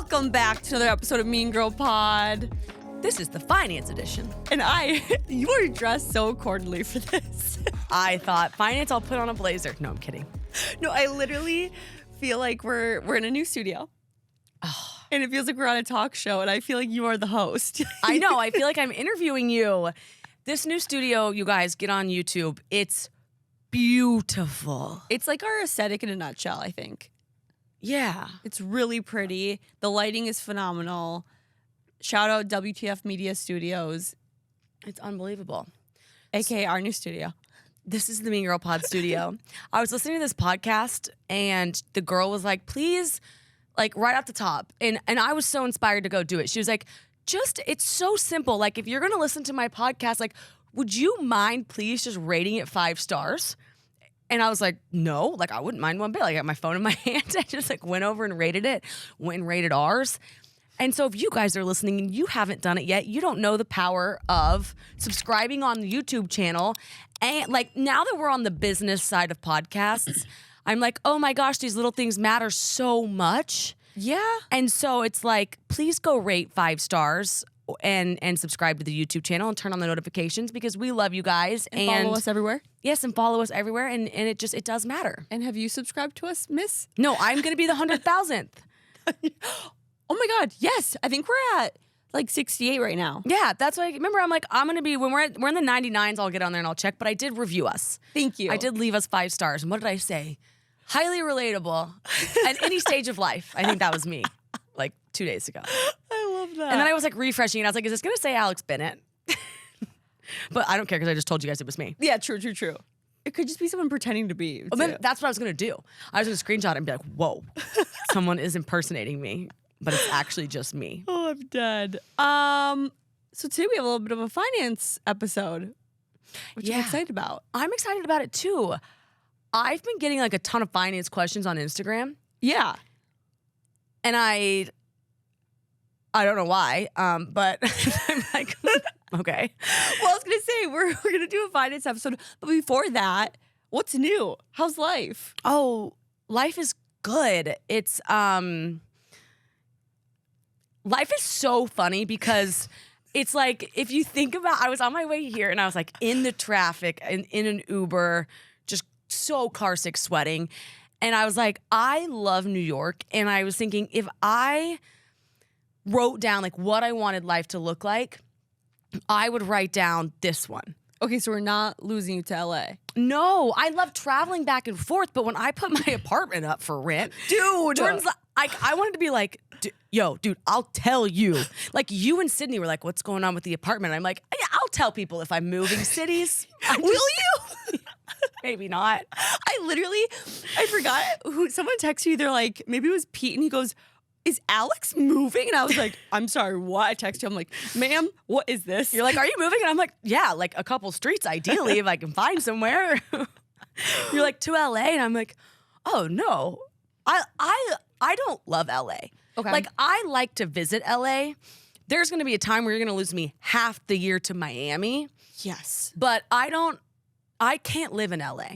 Welcome back to another episode of Mean Girl Pod. This is the finance edition. And you are dressed so accordingly for this. I thought, finance, I'll put on a blazer. No, I'm kidding. No, I literally feel like we're in a new studio. Oh. And it feels like we're on a talk show, and I feel like you are the host. I know. I feel like I'm interviewing you. This new studio, you guys, get on YouTube. It's beautiful. It's like our aesthetic in a nutshell, I think. Yeah. It's really pretty. The lighting is phenomenal. Shout out WTF Media Studios. It's unbelievable. AKA our new studio. This is the Mean Girl Pod studio. I was listening to this podcast, and the girl was like, please, like right off the top. And I was so inspired to go do it. She was like, it's so simple. Like, if you're going to listen to my podcast, like, would you mind please just rating it 5 stars? And I was like, no, like I wouldn't mind one bit. Like, I got my phone in my hand. I just like went over and rated it, went and rated ours. And so if you guys are listening and you haven't done it yet, you don't know the power of subscribing on the YouTube channel. And like now that we're on the business side of podcasts, I'm like, oh my gosh, these little things matter so much. Yeah. And so it's like, please go rate 5 stars and subscribe to the YouTube channel and turn on the notifications because we love you guys. And follow us everywhere. Yes, and follow us everywhere. And it does matter. And have you subscribed to us, miss? No, I'm going to be the 100,000th. Oh my God, yes. I think we're at like 68 right now. Yeah, that's why. Remember, I'm like, I'm going to be, when we're in the 99s, I'll get on there and I'll check. But I did review us. Thank you. I did leave us 5 stars. And what did I say? Highly relatable at any stage of life. I think that was me like 2 days ago. I love that. And then I was like refreshing and I was like, is this going to say Alex Bennett? But I don't care because I just told you guys it was me. Yeah, true. It could just be someone pretending to be. Well, then that's what I was going to do. I was going to screenshot it and be like, whoa, someone is impersonating me, but it's actually just me. Oh, I'm dead. So today we have a little bit of a finance episode, which I'm excited about. I'm excited about it too. I've been getting like a ton of finance questions on Instagram. Yeah. And I don't know why, but I'm like, okay. Well, I was going to say, we're going to do a finance episode. But before that, what's new? How's life? Oh, life is good. It's, life is so funny because it's like, if you think about, I was on my way here and I was like in the traffic and in an Uber, just so car sick, sweating. And I was like, I love New York. And I was thinking, if I wrote down like what I wanted life to look like, I would write down this one. Okay, so we're not losing you to LA. No, I love traveling back and forth, but when I put my apartment up for rent, Dude, I wanted to be like, yo, dude, I'll tell you. Like, you and Sydney were like, what's going on with the apartment? I'm like, yeah, I'll tell people if I'm moving cities. Will you? Maybe not. I forgot someone texted you. They're like, maybe it was Pete, and he goes, is Alex moving? And I was like, I'm sorry, what? I texted you. I'm like, ma'am, what is this? You're like, are you moving? And I'm like, yeah, like a couple streets, ideally, if I can find somewhere. You're like, to LA? And I'm like, oh, no. I don't love LA. Okay. Like, I like to visit LA. There's going to be a time where you're going to lose me half the year to Miami. Yes. But I can't live in LA.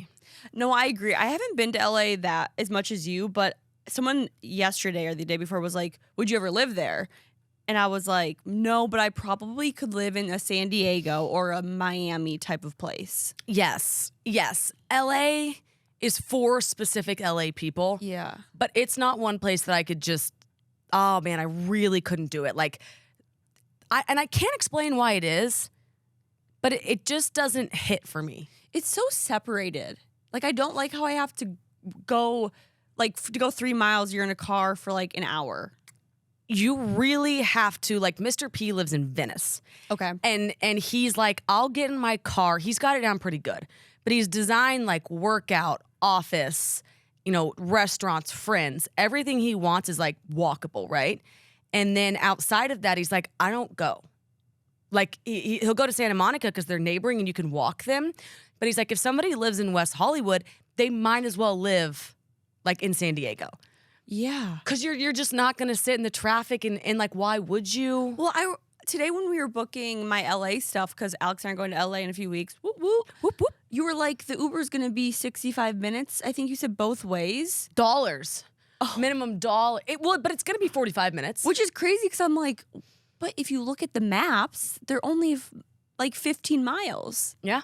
No, I agree. I haven't been to LA that as much as you, but someone yesterday or the day before was like, would you ever live there? And I was like, no, but I probably could live in a San Diego or a Miami type of place. Yes. LA is for specific LA people. Yeah. But it's not one place that I could just, oh man, I really couldn't do it. Like, I can't explain why it is, but it just doesn't hit for me. It's so separated. Like, I don't like how I have to go, like, to go 3 miles, you're in a car for like an hour. You really have to, like, Mr. P lives in Venice. Okay. And he's like, I'll get in my car. He's got it down pretty good. But he's designed like workout, office, restaurants, friends. Everything he wants is like walkable, right? And then outside of that, he's like, I don't go. Like, he'll go to Santa Monica because they're neighboring and you can walk them. But he's like, if somebody lives in West Hollywood, they might as well live like in San Diego. Yeah. Because you're just not going to sit in the traffic and like, why would you? Well, today when we were booking my LA stuff, because Alex and I are going to LA in a few weeks, whoop, whoop, whoop, whoop, you were like, the Uber's going to be 65 minutes. I think you said both ways. Dollars. minimum dollar. But it's going to be 45 minutes. Which is crazy because I'm like, but if you look at the maps, they're only like 15 miles. Yeah.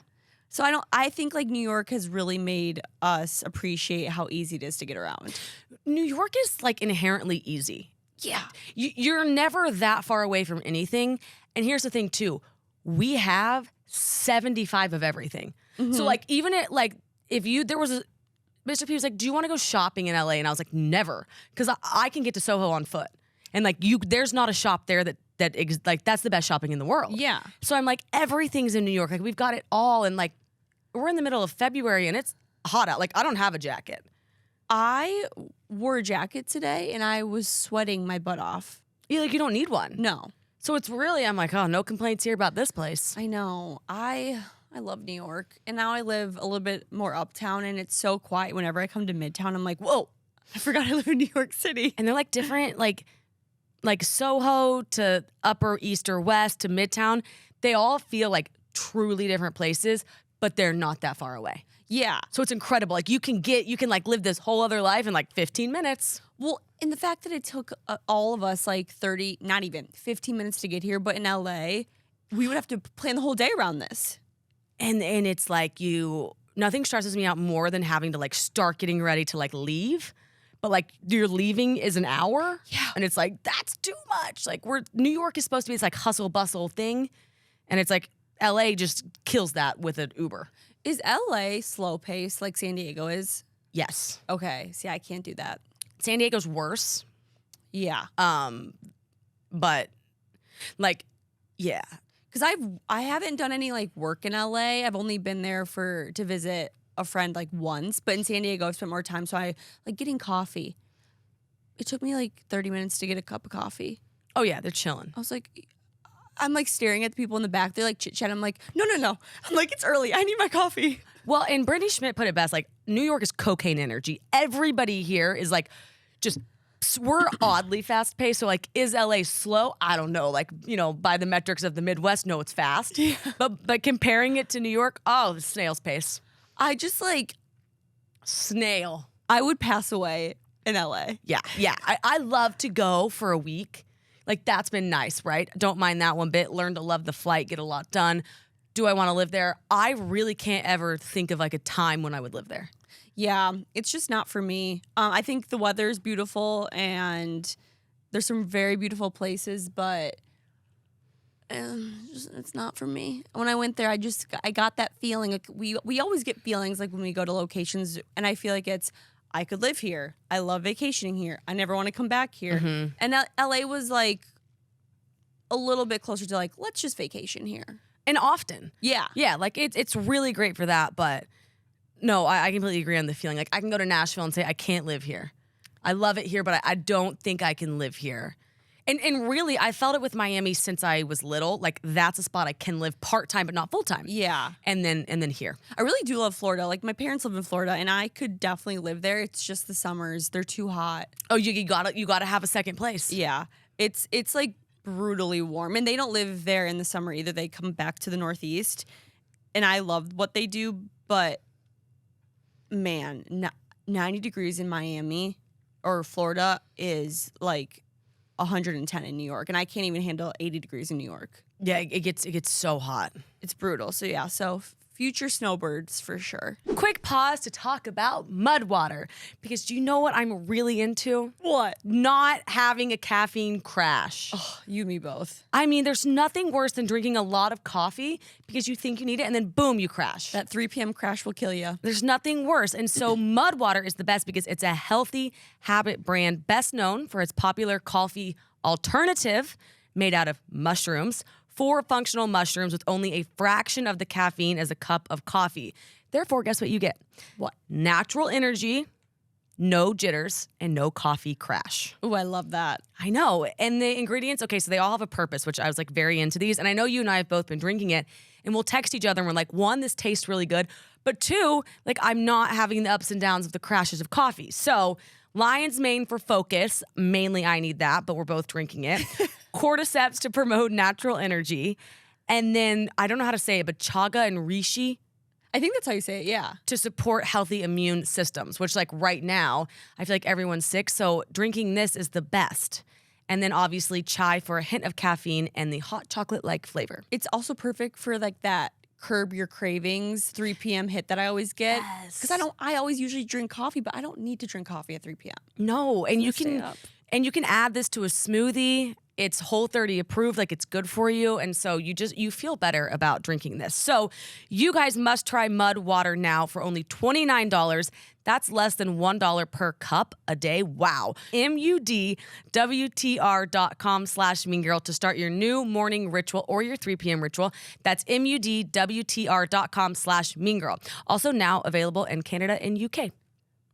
So I think like New York has really made us appreciate how easy it is to get around. New York is like inherently easy. Yeah. You're never that far away from anything. And here's the thing too. We have 75 of everything. So like even there was Mr. P was like, do you want to go shopping in LA? And I was like, never. Because I can get to Soho on foot. And like there's not a shop there that's the best shopping in the world. Yeah. So I'm like, everything's in New York. Like we've got it all. And like we're in the middle of February and it's hot out. Like I don't have a jacket. I wore a jacket today and I was sweating my butt off. You don't need one. No. So it's really, I'm like, oh, no complaints here about this place. I know. I love New York. And now I live a little bit more uptown and it's so quiet. Whenever I come to Midtown, I'm like, whoa, I forgot I live in New York City. And they're like different, like Soho to Upper East or West to Midtown. They all feel like truly different places, but they're not that far away. Yeah. So it's incredible. Like you can like live this whole other life in like 15 minutes. Well, and the fact that it took all of us like 30, not even 15 minutes to get here, but in LA, we would have to plan the whole day around this. And it's like nothing stresses me out more than having to like start getting ready to like leave. But like your leaving is an hour. Yeah. And it's like, that's too much. Like New York is supposed to be this like hustle bustle thing. And it's like LA just kills that with an Uber. Is LA slow paced like San Diego is? Yes. Okay. See, I can't do that. San Diego's worse. Yeah. But like, yeah. Because I haven't done any like work in LA. I've only been there to visit a friend like once. But in San Diego, I've spent more time. So I like getting coffee. It took me like 30 minutes to get a cup of coffee. Oh yeah, they're chilling. I was like, I'm like staring at the people in the back. They're like chit chat. I'm like, no. I'm like, it's early. I need my coffee. Well, and Brittany Schmidt put it best. Like New York is cocaine energy. Everybody here is like, we're oddly fast paced. So like, is LA slow? I don't know. Like, by the metrics of the Midwest, no, it's fast. Yeah. But comparing it to New York, oh, the snail's pace. I just like snail. I would pass away in LA. Yeah. I love to go for a week. Like, that's been nice, right? Don't mind that one bit. Learn to love the flight, get a lot done. Do I want to live there? I really can't ever think of like a time when I would live there. Yeah, it's just not for me. I think the weather's beautiful and there's some very beautiful places, but it's not for me. When I went there, I got that feeling. Like we always get feelings like when we go to locations, and I feel like I could live here. I love vacationing here. I never want to come back here. Mm-hmm. And LA was like a little bit closer to like, let's just vacation here. And often. Yeah. Yeah, like it's really great for that, but no, I completely agree on the feeling. Like I can go to Nashville and say, I can't live here. I love it here, but I don't think I can live here. And really, I felt it with Miami since I was little. Like that's a spot I can live part-time, but not full-time. Yeah. And then here. I really do love Florida. Like my parents live in Florida and I could definitely live there. It's just the summers. They're too hot. Oh, you gotta have a second place. Yeah. It's like brutally warm. And they don't live there in the summer either. They come back to the Northeast. And I love what they do, but man, 90 degrees in Miami or Florida is like 110 in New York, and I can't even handle 80 degrees in New York. Yeah, it gets so hot. It's brutal. So yeah, future snowbirds for sure. Quick pause to talk about mud water, because do you know what I'm really into? What? Not having a caffeine crash. Oh, you and me both. I mean, there's nothing worse than drinking a lot of coffee because you think you need it and then boom, you crash. That 3 p.m. crash will kill you. There's nothing worse. And so mud water is the best because it's a healthy habit brand, best known for its popular coffee alternative made out of mushrooms. 4 functional mushrooms with only a fraction of the caffeine as a cup of coffee. Therefore, guess what you get? What? Natural energy, no jitters, and no coffee crash. Oh, I love that. I know. And the ingredients, okay, so they all have a purpose, which I was like very into these. And I know you and I have both been drinking it. And we'll text each other and we're like, 1, this tastes really good. But 2, like I'm not having the ups and downs of the crashes of coffee. So lion's mane for focus. Mainly I need that, but we're both drinking it. Cordyceps to promote natural energy. And then, I don't know how to say it, but chaga and reishi. I think that's how you say it, yeah. to support healthy immune systems, which like right now, I feel like everyone's sick. So drinking this is the best. And then obviously chai for a hint of caffeine and the hot chocolate-like flavor. It's also perfect for like that curb your cravings 3 p.m. hit that I always get. Yes. Because I always usually drink coffee, but I don't need to drink coffee at 3 p.m. No, and you stay can up. and you can add this to a smoothie. It's Whole30 approved, like it's good for you. And so you feel better about drinking this. So you guys must try Mud Water now for only $29. That's less than $1 per cup a day. Wow. MUDWTR.com/Mean Girl to start your new morning ritual or your 3 p.m. ritual. That's MUDWTR.com/Mean Girl. Also now available in Canada and UK.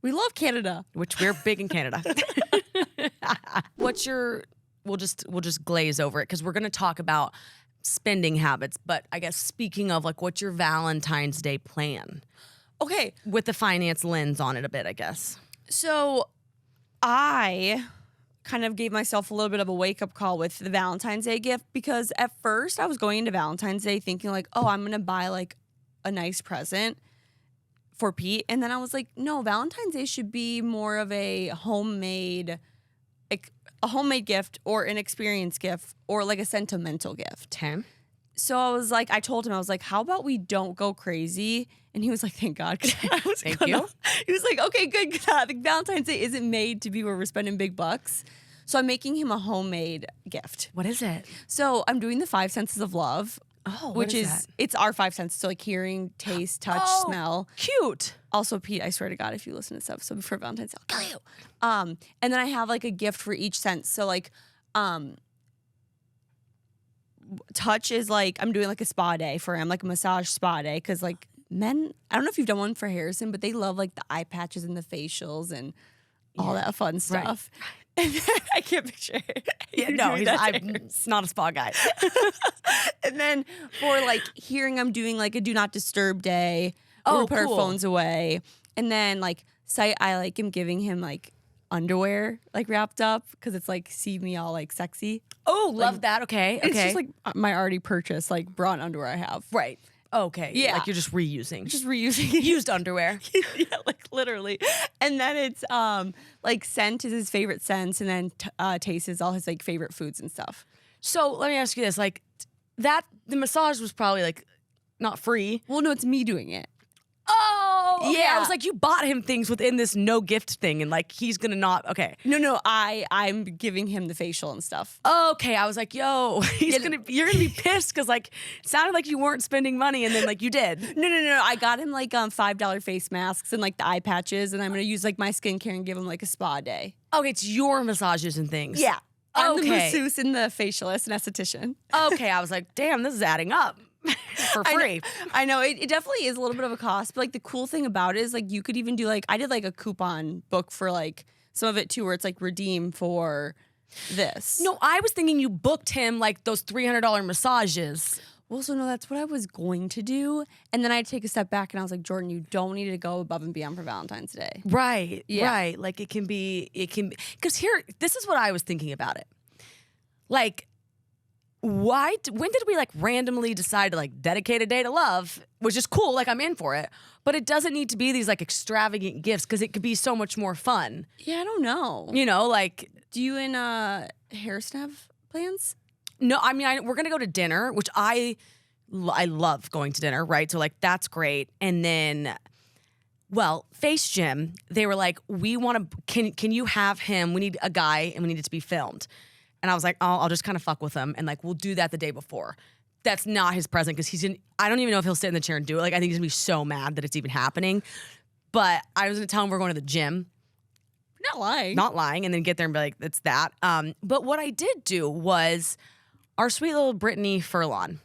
We love Canada. Which we're big in Canada. What's your... We'll just glaze over it because we're going to talk about spending habits. But I guess speaking of like, what's your Valentine's Day plan? Okay. With the finance lens on it a bit, I guess. So I kind of gave myself a little bit of a wake-up call with the Valentine's Day gift because at first I was going into Valentine's Day thinking like, oh, I'm going to buy like a nice present for Pete. And then I was like, no, Valentine's Day should be more of a homemade gift or an experience gift or like a sentimental gift. Okay. So I told him, I was like, how about we don't go crazy? And he was like, thank God. Thank you. He was like, okay, good. I think Valentine's Day isn't made to be where we're spending big bucks. So I'm making him a homemade gift. What is it? So I'm doing the 5 senses of love. Oh, which what is that? It's our 5 senses. So like hearing, taste, touch, smell. Cute. Also, Pete, I swear to God, if you listen to this episode before Valentine's Day, I'll kill you. And then I have like a gift for each sense. So like, touch is like I'm doing like a spa day for him, like a massage spa day, because like men, I don't know if you've done one for Harrison, but they love like the eye patches and the facials and all that fun stuff. Right. And then I can't picture it. Yeah, no, I'm not a spa guy. And then for like hearing, I'm doing like a do not disturb day. Where we put our phones away. And then like sight, I like am giving him like underwear like wrapped up because it's like see me all like sexy. Oh, like, love that. Okay. It's just like my already purchased like bra and underwear I have. Right. Okay. Yeah. Like you're just reusing. Just reusing used underwear. Yeah, like literally. And then it's like scent is his favorite scent, and then taste is all his like favorite foods and stuff. So let me ask you this: like the massage was probably like not free. Well, no, it's me doing it. Oh, okay. Yeah. I was like, you bought him things within this no gift thing, and like he's gonna not. Okay. No, I'm giving him the facial and stuff. Okay, I was like, yo, you're gonna be pissed because like it sounded like you weren't spending money, and then like you did. No. I got him like $5 face masks and like the eye patches, and I'm gonna use like my skincare and give him like a spa day. Okay, it's your massages and things. Yeah, I'm the Okay. masseuse and the facialist and esthetician. Okay, I was like, damn, this is adding up. For free. I know it definitely is a little bit of a cost, but like the cool thing about it is like you could even do like I did like a coupon book for like some of it too, where it's like redeem for this. No, I was thinking you booked him like those $300 massages. Well, so no, that's what I was going to do, and then I take a step back and I was like, Jordyn, you don't need to go above and beyond for Valentine's Day. Right. Yeah. Right. Like it can be because this is what I was thinking about it. Like, when did we like randomly decide to like dedicate a day to love, which is cool, like I'm in for it, but it doesn't need to be these like extravagant gifts because it could be so much more fun. Yeah, I don't know. You know, like, Do you and Harrison have plans? no, I mean, we're gonna go to dinner, which I love going to dinner, right? So like that's great. And then, well, Face Gym, they were like, we want to, can you have him? We need a guy and we need it to be filmed. And I was like, oh, I'll just kind of fuck with him. And like, we'll do that the day before. That's not his present because I don't even know if he'll sit in the chair and do it. Like, I think he's gonna be so mad that it's even happening. But I was gonna tell him we're going to the gym. Not lying. And then get there and be like, it's that. But what I did do was our sweet little Brittany Furlan.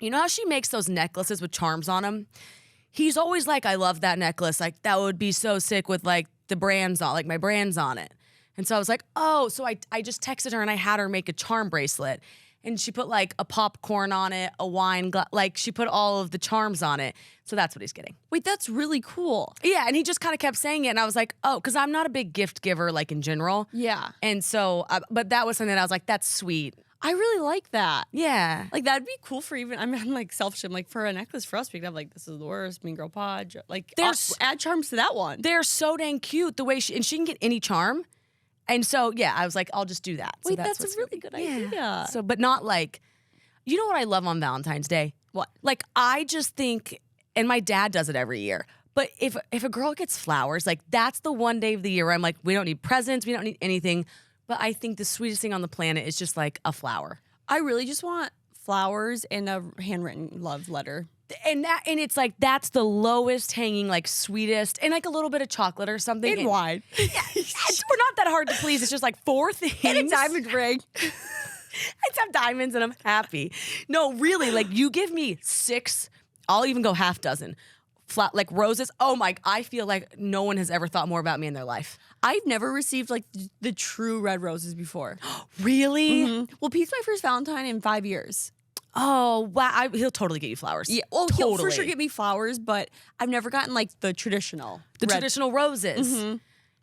You know how she makes those necklaces with charms on them? He's always like, I love that necklace. Like, that would be so sick with like the brands on, like my brands on it. And so I was like, oh, so I just texted her and I had her make a charm bracelet. And she put like a popcorn on it, a wine glass, like she put all of the charms on it. So that's what he's getting. Wait, that's really cool. Yeah, and he just kind of kept saying it. And I was like, oh, because I'm not a big gift giver like in general. Yeah. And so, but that was something that I was like, that's sweet. I really like that. Yeah. Like that'd be cool for even. I'm like selfish. I'm like for a necklace for us, we could have like this is the worst Mean Girl Pod. Like add charms to that one. They're so dang cute the way she can get any charm. And so yeah, I was like, I'll just do that. Wait, so that's a really good idea. So, but not like, you know what I love on Valentine's Day? What? Like I just think, and my dad does it every year. But if a girl gets flowers, like that's the one day of the year where I'm like, we don't need presents, we don't need anything. But I think the sweetest thing on the planet is just like a flower. I really just want flowers and a handwritten love letter. And it's like that's the lowest hanging, like sweetest, and like a little bit of chocolate or something. And wine. We're not that hard to please. It's just like 4 things. And a diamond ring. I just have diamonds and I'm happy. No, really, like you give me 6, I'll even go half dozen. Like roses. Oh my, I feel like no one has ever thought more about me in their life. I've never received like the true red roses before. Really? Mm-hmm. Well, Pete's my first Valentine in 5 years. Oh, wow. He'll totally get you flowers. Yeah, well, totally. He'll for sure get me flowers, but I've never gotten like the traditional. Traditional roses. Mm-hmm.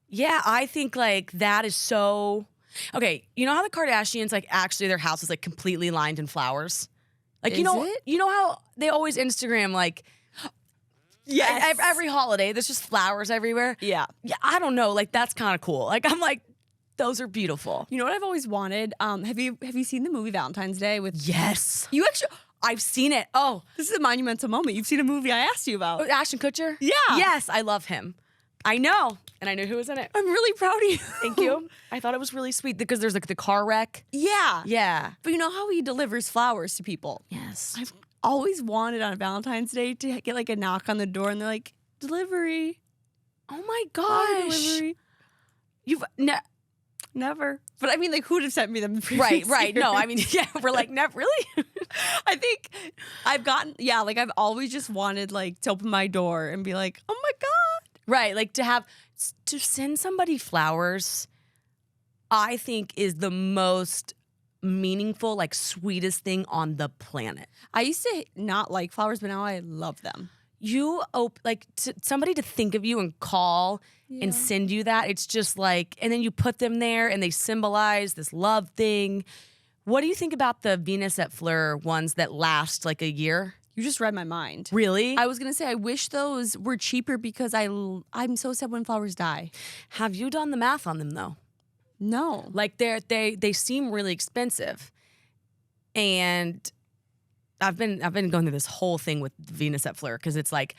Yeah, I think like that is so... Okay, you know how the Kardashians, like actually their house is like completely lined in flowers? Like, you know how they always Instagram like... Yes. Every holiday, there's just flowers everywhere. Yeah. Yeah, I don't know. Like, that's kind of cool. Like, I'm like, those are beautiful. You know what I've always wanted? Have you seen the movie Valentine's Day with... Yes. You actually... I've seen it. Oh. This is a monumental moment. You've seen a movie I asked you about. Oh, Ashton Kutcher? Yeah. Yes, I love him. I know. And I knew who was in it. I'm really proud of you. Thank you. I thought it was really sweet because there's like the car wreck. Yeah. Yeah. But you know how he delivers flowers to people? Yes. I've always wanted on Valentine's Day to get like a knock on the door and they're like, delivery. Oh my Flower gosh. delivery. You've... Never. But I mean, like, who'd have sent me them the previous Right. year? No, I mean, yeah, we're like, never really? I think I've always just wanted, like, to open my door and be like, oh my God. Right, like to send somebody flowers, I think is the most meaningful, like, sweetest thing on the planet. I used to not like flowers, but now I love them. Somebody to think of you and call and send you that. It's just like, and then you put them there and they symbolize this love thing. What do you think about the Venus at Fleur ones that last like a year? You just read my mind. Really? I was going to say, I wish those were cheaper because I'm so sad when flowers die. Have you done the math on them though? No. Like they seem really expensive. And I've been going through this whole thing with Venus at Fleur because it's like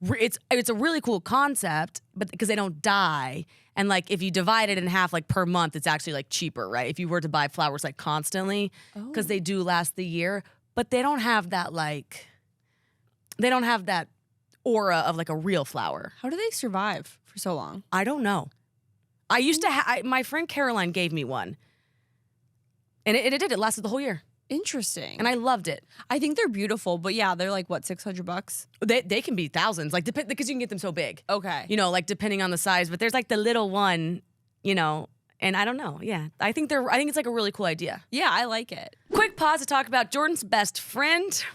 it's a really cool concept, but because they don't die, and like if you divide it in half, like per month, it's actually like cheaper, right? If you were to buy flowers like constantly, because they do last the year, but they don't have that aura of like a real flower. How do they survive for so long? I don't know. I used to my friend Caroline gave me one, and it lasted the whole year. Interesting. And I loved it. I think they're beautiful, but yeah, they're like, what, $600? They can be thousands, like because you can get them so big. Okay. You know, like depending on the size. But there's like the little one, you know, and I don't know. Yeah, I think it's like a really cool idea. Yeah, I like it. Quick pause to talk about Jordyn's best friend,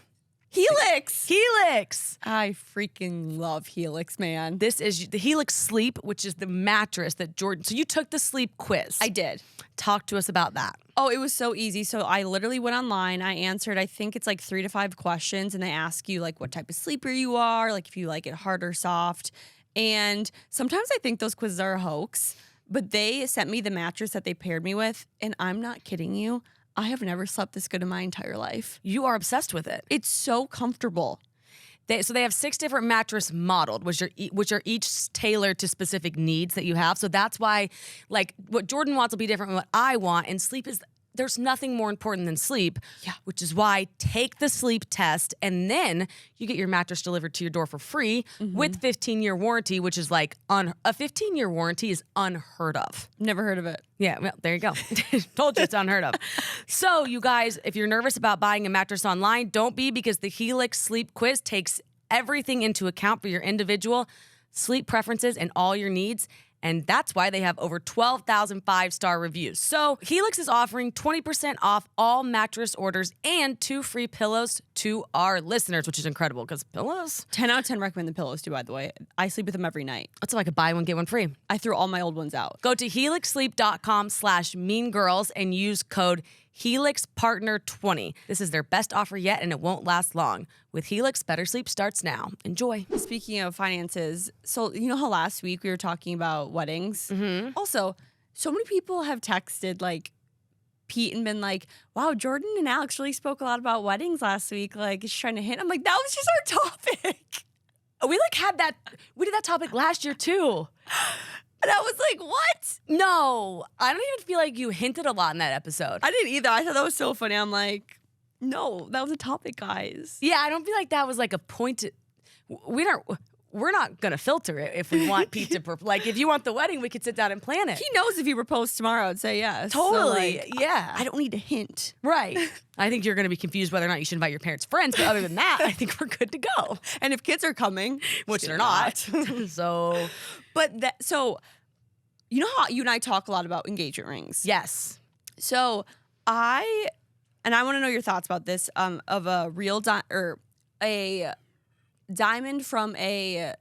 Helix. Helix. I freaking love Helix, man. This is the Helix Sleep, which is the mattress that Jordyn. So you took the sleep quiz. I did. Talk to us about that. Oh, it was so easy. So I literally went online. I answered, I think it's like 3 to 5 questions, and they ask you like what type of sleeper you are, like if you like it hard or soft. And sometimes I think those quizzes are a hoax, but they sent me the mattress that they paired me with, and I'm not kidding you. I have never slept this good in my entire life. You are obsessed with it. It's so comfortable. So they have 6 different mattress modeled, which are each tailored to specific needs that you have. So that's why, like, what Jordyn wants will be different from what I want. And sleep there's nothing more important than sleep. Yeah. Which is why take the sleep test, and then you get your mattress delivered to your door for free with 15-year warranty, which is like a 15-year warranty is unheard of. Never heard of it. Yeah, well, there you go. Told you it's unheard of. So, you guys, if you're nervous about buying a mattress online, don't be, because the Helix Sleep Quiz takes everything into account for your individual sleep preferences and all your needs. And that's why they have over 12,000 5-star reviews. So Helix is offering 20% off all mattress orders and 2 free pillows to our listeners, which is incredible because pillows. 10 out of 10 recommend the pillows too, by the way. I sleep with them every night. That's like a buy one, get one free. I threw all my old ones out. Go to helixsleep.com/meangirls and use code Helix Partner 20. This is their best offer yet, and it won't last long. With Helix, better sleep starts now. Enjoy. Speaking of finances, so you know how last week we were talking about weddings? Mm-hmm. Also, so many people have texted like Pete and been like, wow, Jordyn and Alex really spoke a lot about weddings last week. Like, she's trying to hint. I'm like, that was just our topic. We we did that topic last year too. And I was like, what? No, I don't even feel like you hinted a lot in that episode. I didn't either. I thought that was so funny. I'm like, no, that was a topic, guys. Yeah, I don't feel like that was like a point. We're not gonna filter it if we want Pete to like. If you want the wedding, we could sit down and plan it. He knows if he proposed tomorrow, I'd say yes. Totally, so like, yeah. I don't need to hint. Right. I think you're gonna be confused whether or not you should invite your parents' friends, but other than that, I think we're good to go. And if kids are coming, which they're not, so. So, you know how you and I talk a lot about engagement rings? Yes. So I want to know your thoughts about this. Of a real a diamond from a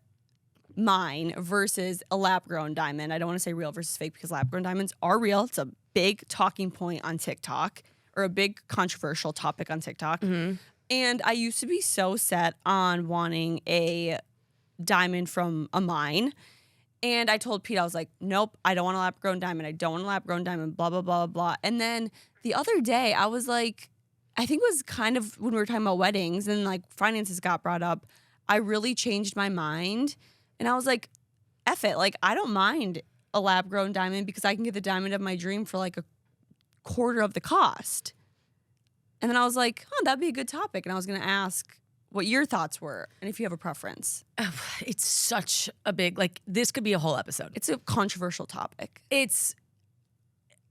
mine versus a lab-grown diamond. I don't want to say real versus fake because lab-grown diamonds are real. It's a big talking point on TikTok, or a big controversial topic on TikTok. Mm-hmm. And I used to be so set on wanting a diamond from a mine. And I told Pete, I was like, nope, I don't want a lab-grown diamond. I don't want a lab-grown diamond, blah, blah, blah, blah. And then the other day, I was like, I think it was kind of when we were talking about weddings and like finances got brought up, I really changed my mind. And I was like, F it. Like, I don't mind a lab-grown diamond because I can get the diamond of my dream for like a quarter of the cost. And then I was like, that'd be a good topic. And I was going to ask what your thoughts were and if you have a preference. It's such a big, like, this could be a whole episode. It's a controversial topic.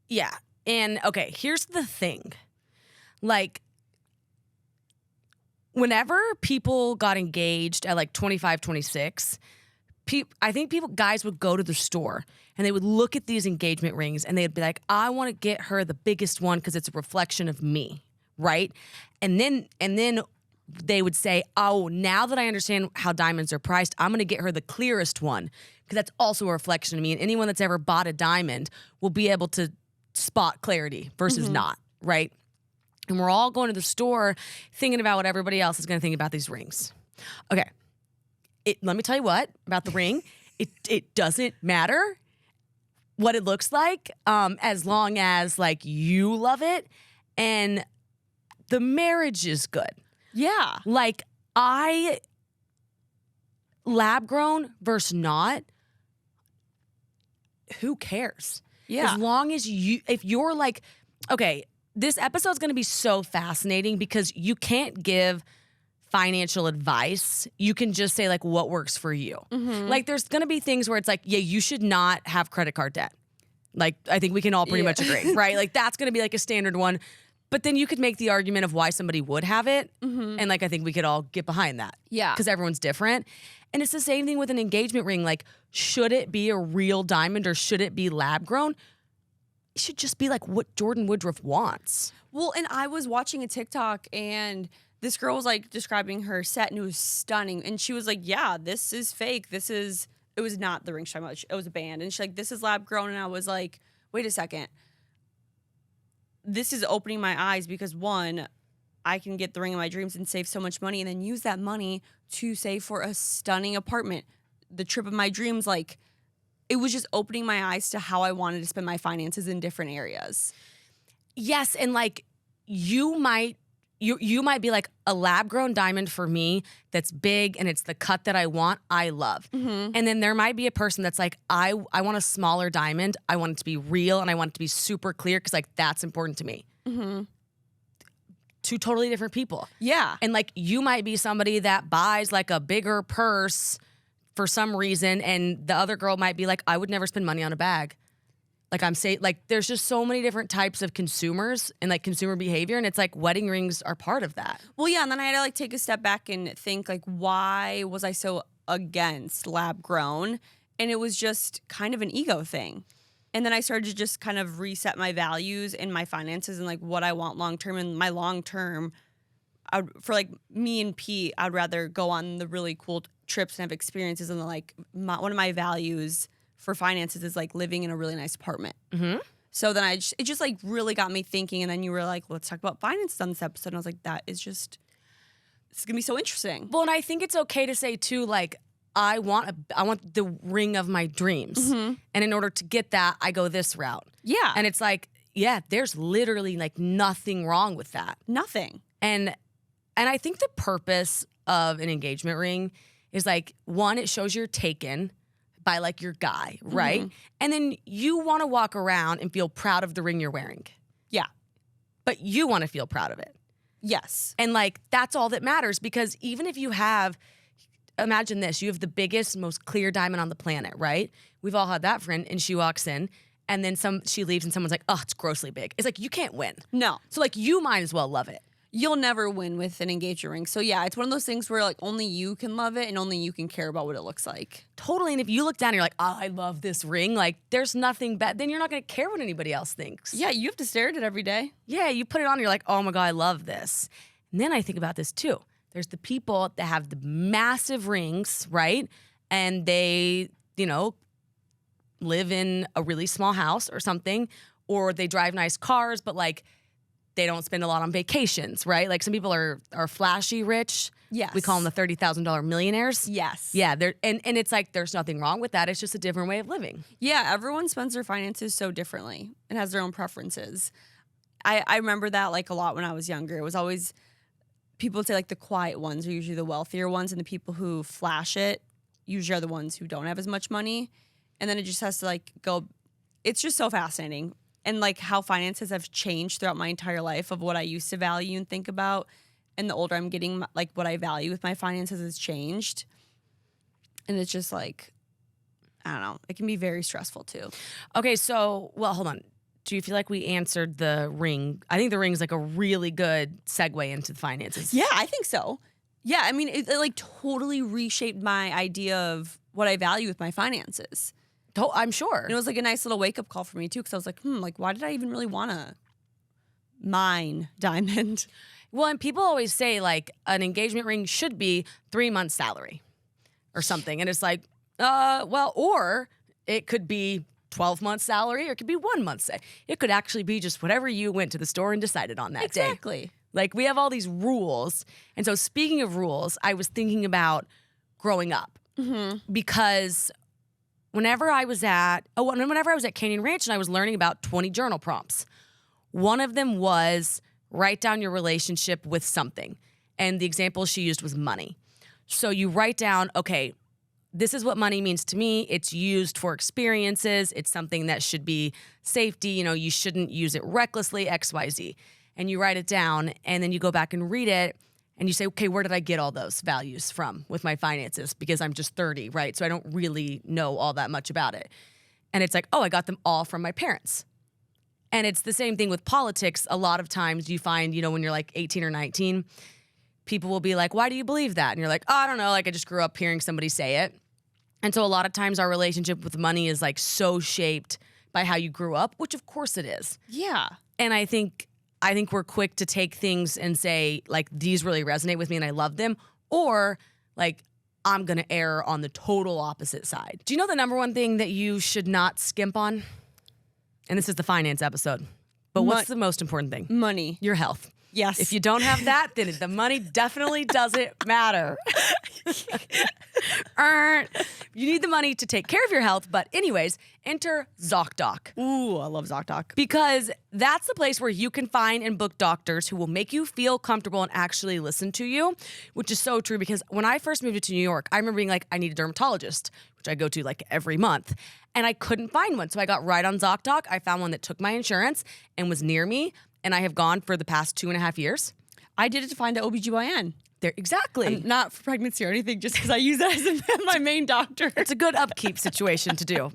Yeah. And okay, here's the thing. Like, whenever people got engaged at like 25, 26, I think guys would go to the store and they would look at these engagement rings and they'd be like, I want to get her the biggest one because it's a reflection of me, right? And then they would say, oh, now that I understand how diamonds are priced, I'm going to get her the clearest one because that's also a reflection of me. And anyone that's ever bought a diamond will be able to spot clarity versus not, right? And we're all going to the store thinking about what everybody else is going to think about these rings. Okay. Let me tell you what about the ring. It doesn't matter what it looks like, as long as like you love it and the marriage is good. Yeah. Like, lab grown versus not, who cares? Yeah. As long as if you're like, okay, this episode's going to be so fascinating because you can't give financial advice. You can just say like what works for you. Mm-hmm. Like, there's going to be things where it's like, yeah, you should not have credit card debt. Like, I think we can all pretty much agree, right? Like, that's going to be like a standard one. But then you could make the argument of why somebody would have it. Mm-hmm. And like, I think we could all get behind that. Yeah. Because everyone's different. And it's the same thing with an engagement ring. Like, should it be a real diamond or should it be lab grown? It should just be like what Jordan Woodruff wants. Well, and I was watching a TikTok and this girl was like describing her set and it was stunning. And she was like, yeah, this is fake. It was not the ring she's talking about. It was a band. And she's like, this is lab grown. And I was like, wait a second. This is opening my eyes because one, I can get the ring of my dreams and save so much money and then use that money to save for a stunning apartment. The trip of my dreams, like, it was just opening my eyes to how I wanted to spend my finances in different areas. Yes, and like you might be like, a lab-grown diamond for me that's big and it's the cut that I want, I love. Mm-hmm. And then there might be a person that's like, I want a smaller diamond. I want it to be real and I want it to be super clear because like that's important to me. Mm-hmm. Two totally different people. Yeah. And like you might be somebody that buys like a bigger purse for some reason and the other girl might be like, I would never spend money on a bag. Like I'm saying, like there's just so many different types of consumers and like consumer behavior, and it's like wedding rings are part of that. Well, yeah, and then I had to like take a step back and think like, why was I so against lab grown? And it was just kind of an ego thing. And then I started to just kind of reset my values and my finances and like what I want long term. And my long term, for like me and Pete, I'd rather go on the really cool trips and have experiences. And like one of my values for finances is like living in a really nice apartment. Mm-hmm. So then it just like really got me thinking. And then you were like, let's talk about finances on this episode. And I was like, this is gonna be so interesting. Well, and I think it's okay to say too, like, I want the ring of my dreams. And in order to get that, I go this route. Yeah. And it's like, yeah, there's literally like nothing wrong with that. Nothing. And I think the purpose of an engagement ring is like, one, it shows you're taken by like your guy, right? And then you want to walk around and feel proud of the ring you're wearing. Yeah. But you want to feel proud of it. Yes. And like, that's all that matters, because even if you have, imagine this, you have the biggest, most clear diamond on the planet, right? We've all had that friend, and she walks in and then she leaves and someone's like, oh, it's grossly big. It's like, you can't win. No. So like, you might as well love it. You'll never win with an engagement ring. So yeah, it's one of those things where like only you can love it and only you can care about what it looks like. Totally. And if you look down and you're like, oh, I love this ring, like there's nothing bad, then you're not going to care what anybody else thinks. Yeah, you have to stare at it every day. Yeah, you put it on and you're like, oh my God, I love this. And then I think about this too. There's the people that have the massive rings, right? And they, live in a really small house or something, or they drive nice cars, but like they don't spend a lot on vacations, right? Like some people are flashy rich. Yes. We call them the $30,000 millionaires. Yes. Yeah, and it's like there's nothing wrong with that. It's just a different way of living. Yeah, everyone spends their finances so differently and has their own preferences. I remember that like a lot when I was younger. It was always, people would say like the quiet ones are usually the wealthier ones, and the people who flash it usually are the ones who don't have as much money. And then it just has to like go, it's just so fascinating. And like how finances have changed throughout my entire life of what I used to value and think about. And the older I'm getting, like what I value with my finances has changed. And it's just like, I don't know, it can be very stressful too. Okay, so, well, hold on. Do you feel like we answered the ring? I think the ring is like a really good segue into the finances. Yeah, I think so. Yeah, I mean, it like totally reshaped my idea of what I value with my finances. I'm sure. And it was like a nice little wake-up call for me too, because I was like, like why did I even really want to mine diamond? Well, and people always say like an engagement ring should be 3 months' salary or something. And it's like, well, or it could be 12 months' salary, or it could be 1 month's. It could actually be just whatever you went to the store and decided on that day. Exactly. Like we have all these rules. And so speaking of rules, I was thinking about growing up because whenever I was at Canyon Ranch and I was learning about 20 journal prompts, one of them was write down your relationship with something. And the example she used was money. So you write down, okay, this is what money means to me. It's used for experiences. It's something that should be safety. You shouldn't use it recklessly, X, Y, Z. And you write it down and then you go back and read it. And you say, okay, where did I get all those values from with my finances? Because I'm just 30, right? So I don't really know all that much about it. And it's like, oh, I got them all from my parents. And it's the same thing with politics. A lot of times you find, when you're like 18 or 19, people will be like, why do you believe that? And you're like, oh, I don't know. Like I just grew up hearing somebody say it. And so a lot of times our relationship with money is like so shaped by how you grew up, which of course it is. Yeah. And I think we're quick to take things and say, like, these really resonate with me and I love them. Or, like, I'm going to err on the total opposite side. Do you know the number one thing that you should not skimp on? And this is the finance episode. But what's the most important thing? Money. Your health. Yes. If you don't have that, then the money definitely doesn't matter. You need the money to take care of your health. But anyways, enter ZocDoc. Ooh, I love ZocDoc. Because that's the place where you can find and book doctors who will make you feel comfortable and actually listen to you, which is so true. Because when I first moved to New York, I remember being like, I need a dermatologist, which I go to like every month. And I couldn't find one. So I got right on ZocDoc. I found one that took my insurance and was near me. And I have gone for the past 2.5 years. I did it to find an OBGYN. There, exactly. Not for pregnancy or anything, just because I use that as my main doctor. It's a good upkeep situation to do.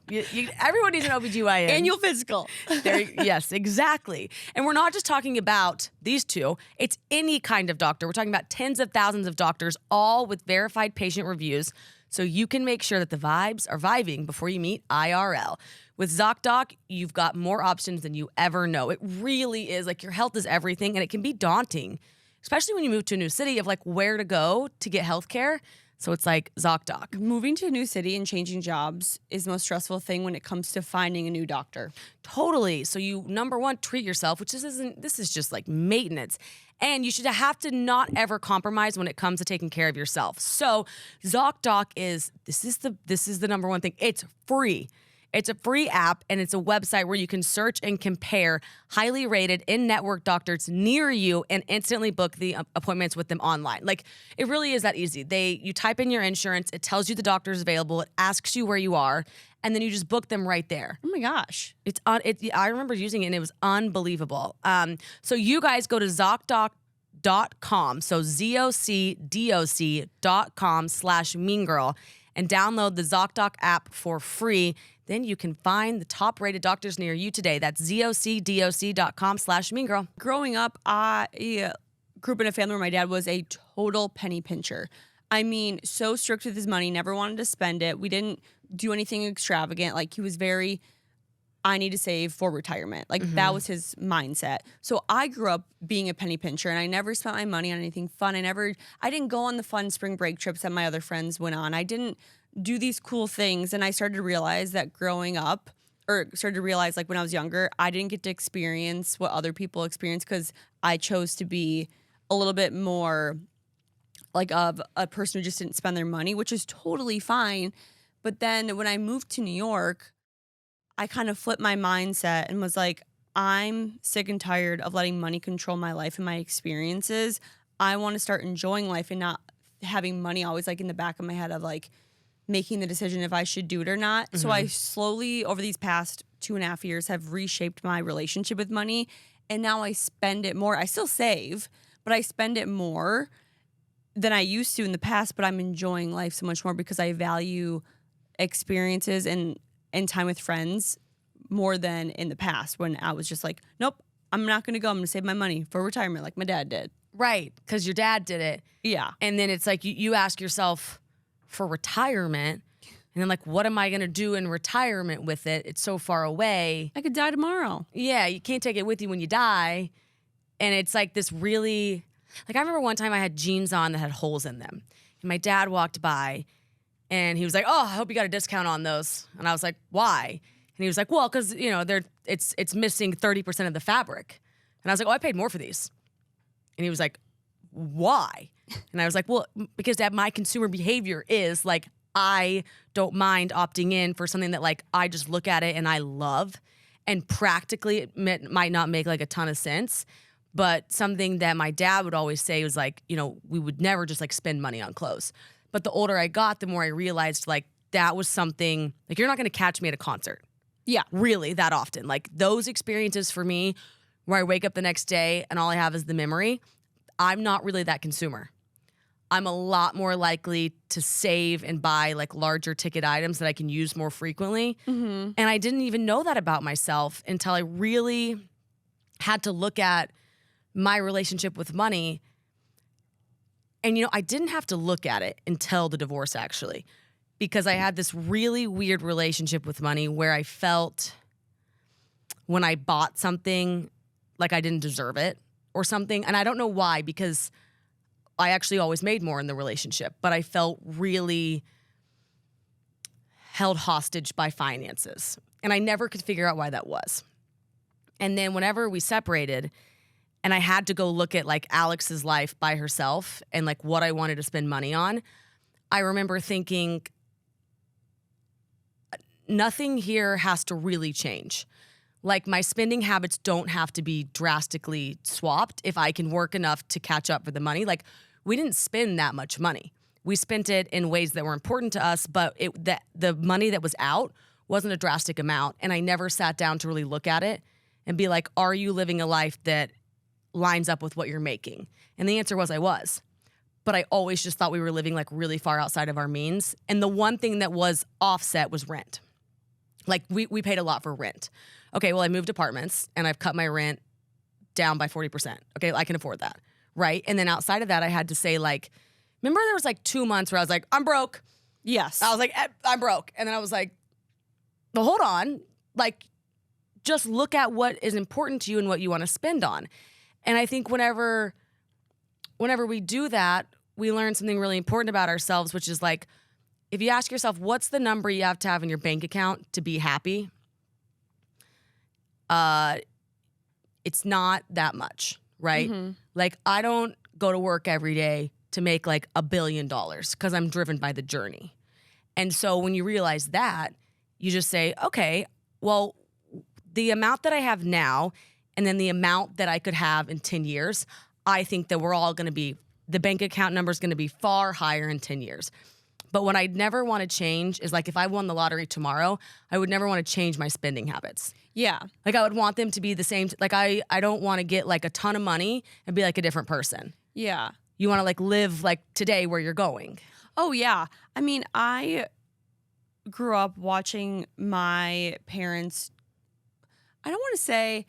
Everyone needs an OBGYN. Annual physical. Yes, exactly. And we're not just talking about these two. It's any kind of doctor. We're talking about tens of thousands of doctors, all with verified patient reviews, so you can make sure that the vibes are vibing before you meet IRL. With ZocDoc, you've got more options than you ever know. It really is. Like, your health is everything, and it can be daunting, especially when you move to a new city of like where to go to get healthcare. So it's like ZocDoc. Moving to a new city and changing jobs is the most stressful thing when it comes to finding a new doctor. Totally. So you, number one, treat yourself, which this is just like maintenance. And you should have to not ever compromise when it comes to taking care of yourself. So ZocDoc this is the number one thing. It's free. It's a free app, and it's a website where you can search and compare highly rated in-network doctors near you and instantly book the appointments with them online. Like, it really is that easy. You type in your insurance, it tells you the doctor's available, it asks you where you are, and then you just book them right there. Oh my gosh. I remember using it, and it was unbelievable. So you guys go to ZocDoc.com, so ZocDoc.com/meangirl, and download the ZocDoc app for free. Then you can find the top-rated doctors near you today. That's ZocDoc.com/meangirl. Growing up, I grew up in a family where my dad was a total penny pincher. I mean, so strict with his money, never wanted to spend it. We didn't do anything extravagant. Like, he was very, I need to save for retirement. Like, that was his mindset. So I grew up being a penny pincher, and I never spent my money on anything fun. I didn't go on the fun spring break trips that my other friends went on. I didn't do these cool things. And I started to realize that growing up, like when I was younger, I didn't get to experience what other people experience because I chose to be a little bit more like of a person who just didn't spend their money, which is totally fine. But then when I moved to New York, I kind of flipped my mindset and was like, I'm sick and tired of letting money control my life and my experiences. I want to start enjoying life and not having money always like in the back of my head of like making the decision if I should do it or not. So I slowly, over these past 2.5 years, have reshaped my relationship with money. And now I spend it more. I still save, but I spend it more than I used to in the past. But I'm enjoying life so much more because I value experiences and time with friends more than in the past when I was just like, nope, I'm not going to go. I'm going to save my money for retirement like my dad did. Right, because your dad did it. Yeah. And then it's like you ask yourself for retirement, and then like, what am I going to do in retirement with it? It's so far away. I could die tomorrow. Yeah, you can't take it with you when you die. And it's like this really, like I remember one time I had jeans on that had holes in them. And my dad walked by and he was like, oh, I hope you got a discount on those. And I was like, why? And he was like, well, because, it's missing 30% of the fabric. And I was like, oh, I paid more for these. And he was like, why? And I was like, well, because that my consumer behavior is like, I don't mind opting in for something that like I just look at it and I love. And practically it might not make like a ton of sense. But something that my dad would always say was like, we would never just like spend money on clothes. But the older I got, the more I realized like that was something, like you're not going to catch me at a concert. Yeah. Really that often. Like those experiences for me where I wake up the next day and all I have is the memory, I'm not really that consumer. I'm a lot more likely to save and buy like larger ticket items that I can use more frequently. And I didn't even know that about myself until I really had to look at my relationship with money. And, I didn't have to look at it until the divorce, actually, because I had this really weird relationship with money where I felt when I bought something like I didn't deserve it or something. And I don't know why, because I actually always made more in the relationship, but I felt really held hostage by finances. And I never could figure out why that was. And then whenever we separated and I had to go look at like Alex's life by herself and like what I wanted to spend money on, I remember thinking nothing here has to really change. Like my spending habits don't have to be drastically swapped if I can work enough to catch up for the money. Like we didn't spend that much money. We spent it in ways that were important to us, but the money that was out wasn't a drastic amount. And I never sat down to really look at it and be like, are you living a life that lines up with what you're making? And the answer was I was. But I always just thought we were living like really far outside of our means. And the one thing that was offset was rent. Like we paid a lot for rent. Okay, well, I moved apartments and I've cut my rent down by 40%. Okay, I can afford that, right? And then outside of that, I had to say like, remember there was like 2 months where I was like, I'm broke. Yes. I was like, I'm broke. And then I was like, well, hold on. Like, just look at what is important to you and what you want to spend on. And I think whenever we do that, we learned something really important about ourselves, which is like, if you ask yourself, what's the number you have to have in your bank account to be happy? It's not that much, right? Mm-hmm. Like, I don't go to work every day to make like $1 billion because I'm driven by the journey. And so when you realize that, you just say, okay, well, the amount that I have now and then the amount that I could have in 10 years, I think that we're all going to be, the bank account number is going to be far higher in 10 years. But what I'd never want to change is like, if I won the lottery tomorrow, I would never want to change my spending habits. Yeah. Like, I would want them to be the same. Like, I don't want to get like a ton of money and be like a different person. Yeah. You want to like live like today where you're going. Oh, yeah. I mean, I grew up watching my parents. I don't want to say,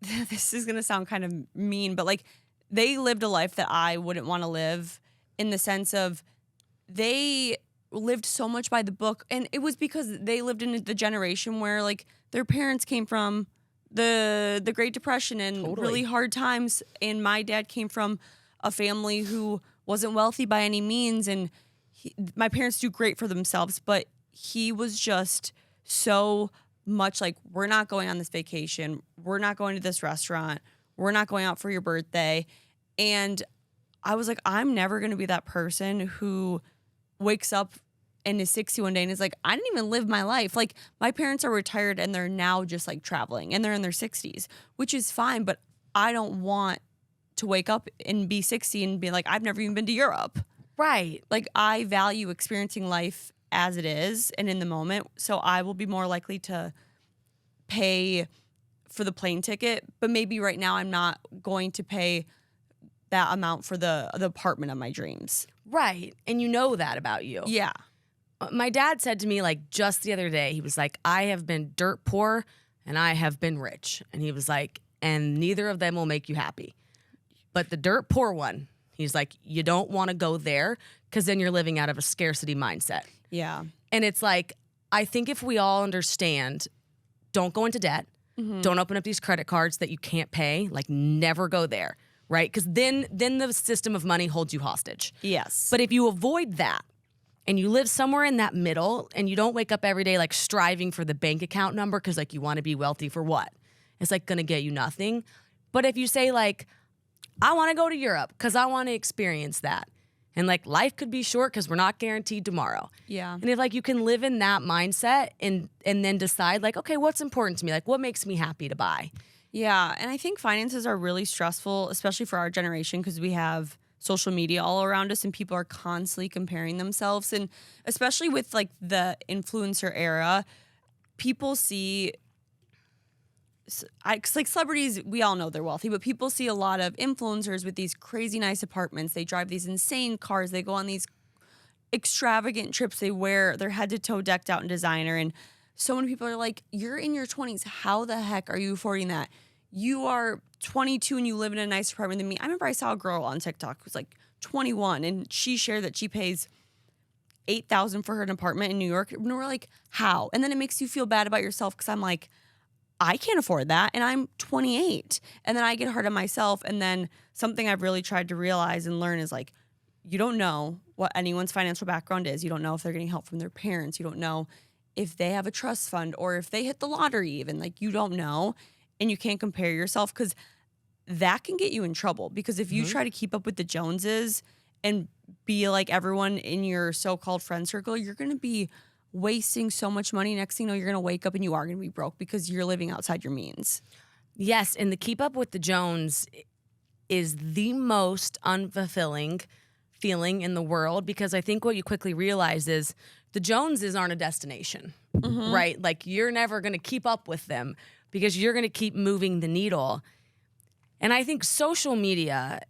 this is going to sound kind of mean, but like, they lived a life that I wouldn't want to live, in the sense of they lived so much by the book. And it was because they lived in the generation where like their parents came from the Great Depression and really hard times. And my dad came from a family who wasn't wealthy by any means. And my parents do great for themselves, but he was just so much like, we're not going on this vacation. We're not going to this restaurant. We're not going out for your birthday. And I was like, I'm never going to be that person who wakes up and is 60 one day and is like, I didn't even live my life. Like, my parents are retired and they're now just like traveling and they're in their 60s, which is fine. But I don't want to wake up and be 60 and be like, I've never even been to Europe. Right. Like, I value experiencing life as it is and in the moment. So I will be more likely to pay for the plane ticket, but maybe right now I'm not going to pay that amount for the apartment of my dreams. Right. And you know that about you. Yeah. My dad said to me like just the other day, he was like, I have been dirt poor and I have been rich. And he was like, and neither of them will make you happy. But the dirt poor one, he's like, you don't want to go there because then you're living out of a scarcity mindset. Yeah. And it's like, I think if we all understand, don't go into debt. Mm-hmm. Don't open up these credit cards that you can't pay. Like, never go there, right? Because then the system of money holds you hostage. Yes. But if you avoid that and you live somewhere in that middle and you don't wake up every day like striving for the bank account number because like you want to be wealthy for what? It's like going to get you nothing. But if you say like, I want to go to Europe because I want to experience that. And like, life could be short because we're not guaranteed tomorrow. Yeah. And if like you can live in that mindset and then decide like, okay, what's important to me? Like, what makes me happy to buy? Yeah. And I think finances are really stressful, especially for our generation, because we have social media all around us and people are constantly comparing themselves. And especially with like the influencer era, people see, like celebrities, we all know they're wealthy, but people see a lot of influencers with these crazy nice apartments. They drive these insane cars. They go on these extravagant trips. They wear their head to toe decked out in designer. And so many people are like, you're in your 20s. How the heck are you affording that? You are 22 and you live in a nicer apartment than me. I remember I saw a girl on TikTok who's like 21 and she shared that she pays $8,000 for her apartment in New York. And we're like, how? And then it makes you feel bad about yourself because I'm like, I can't afford that and I'm 28. And then I get hard on myself. And then something I've really tried to realize and learn is like, you don't know what anyone's financial background is. You don't know if they're getting help from their parents. You don't know if they have a trust fund or if they hit the lottery even. Like, you don't know. And you can't compare yourself because that can get you in trouble. Because if you try to keep up with the Joneses and be like everyone in your so-called friend circle, you're going to be wasting so much money. Next thing you know, you're going to wake up and you are going to be broke because you're living outside your means. Yes, and the keep up with the Jones is the most unfulfilling feeling in the world, because I think what you quickly realize is the Joneses aren't a destination, right? Like, you're never going to keep up with them because you're going to keep moving the needle. And I think social media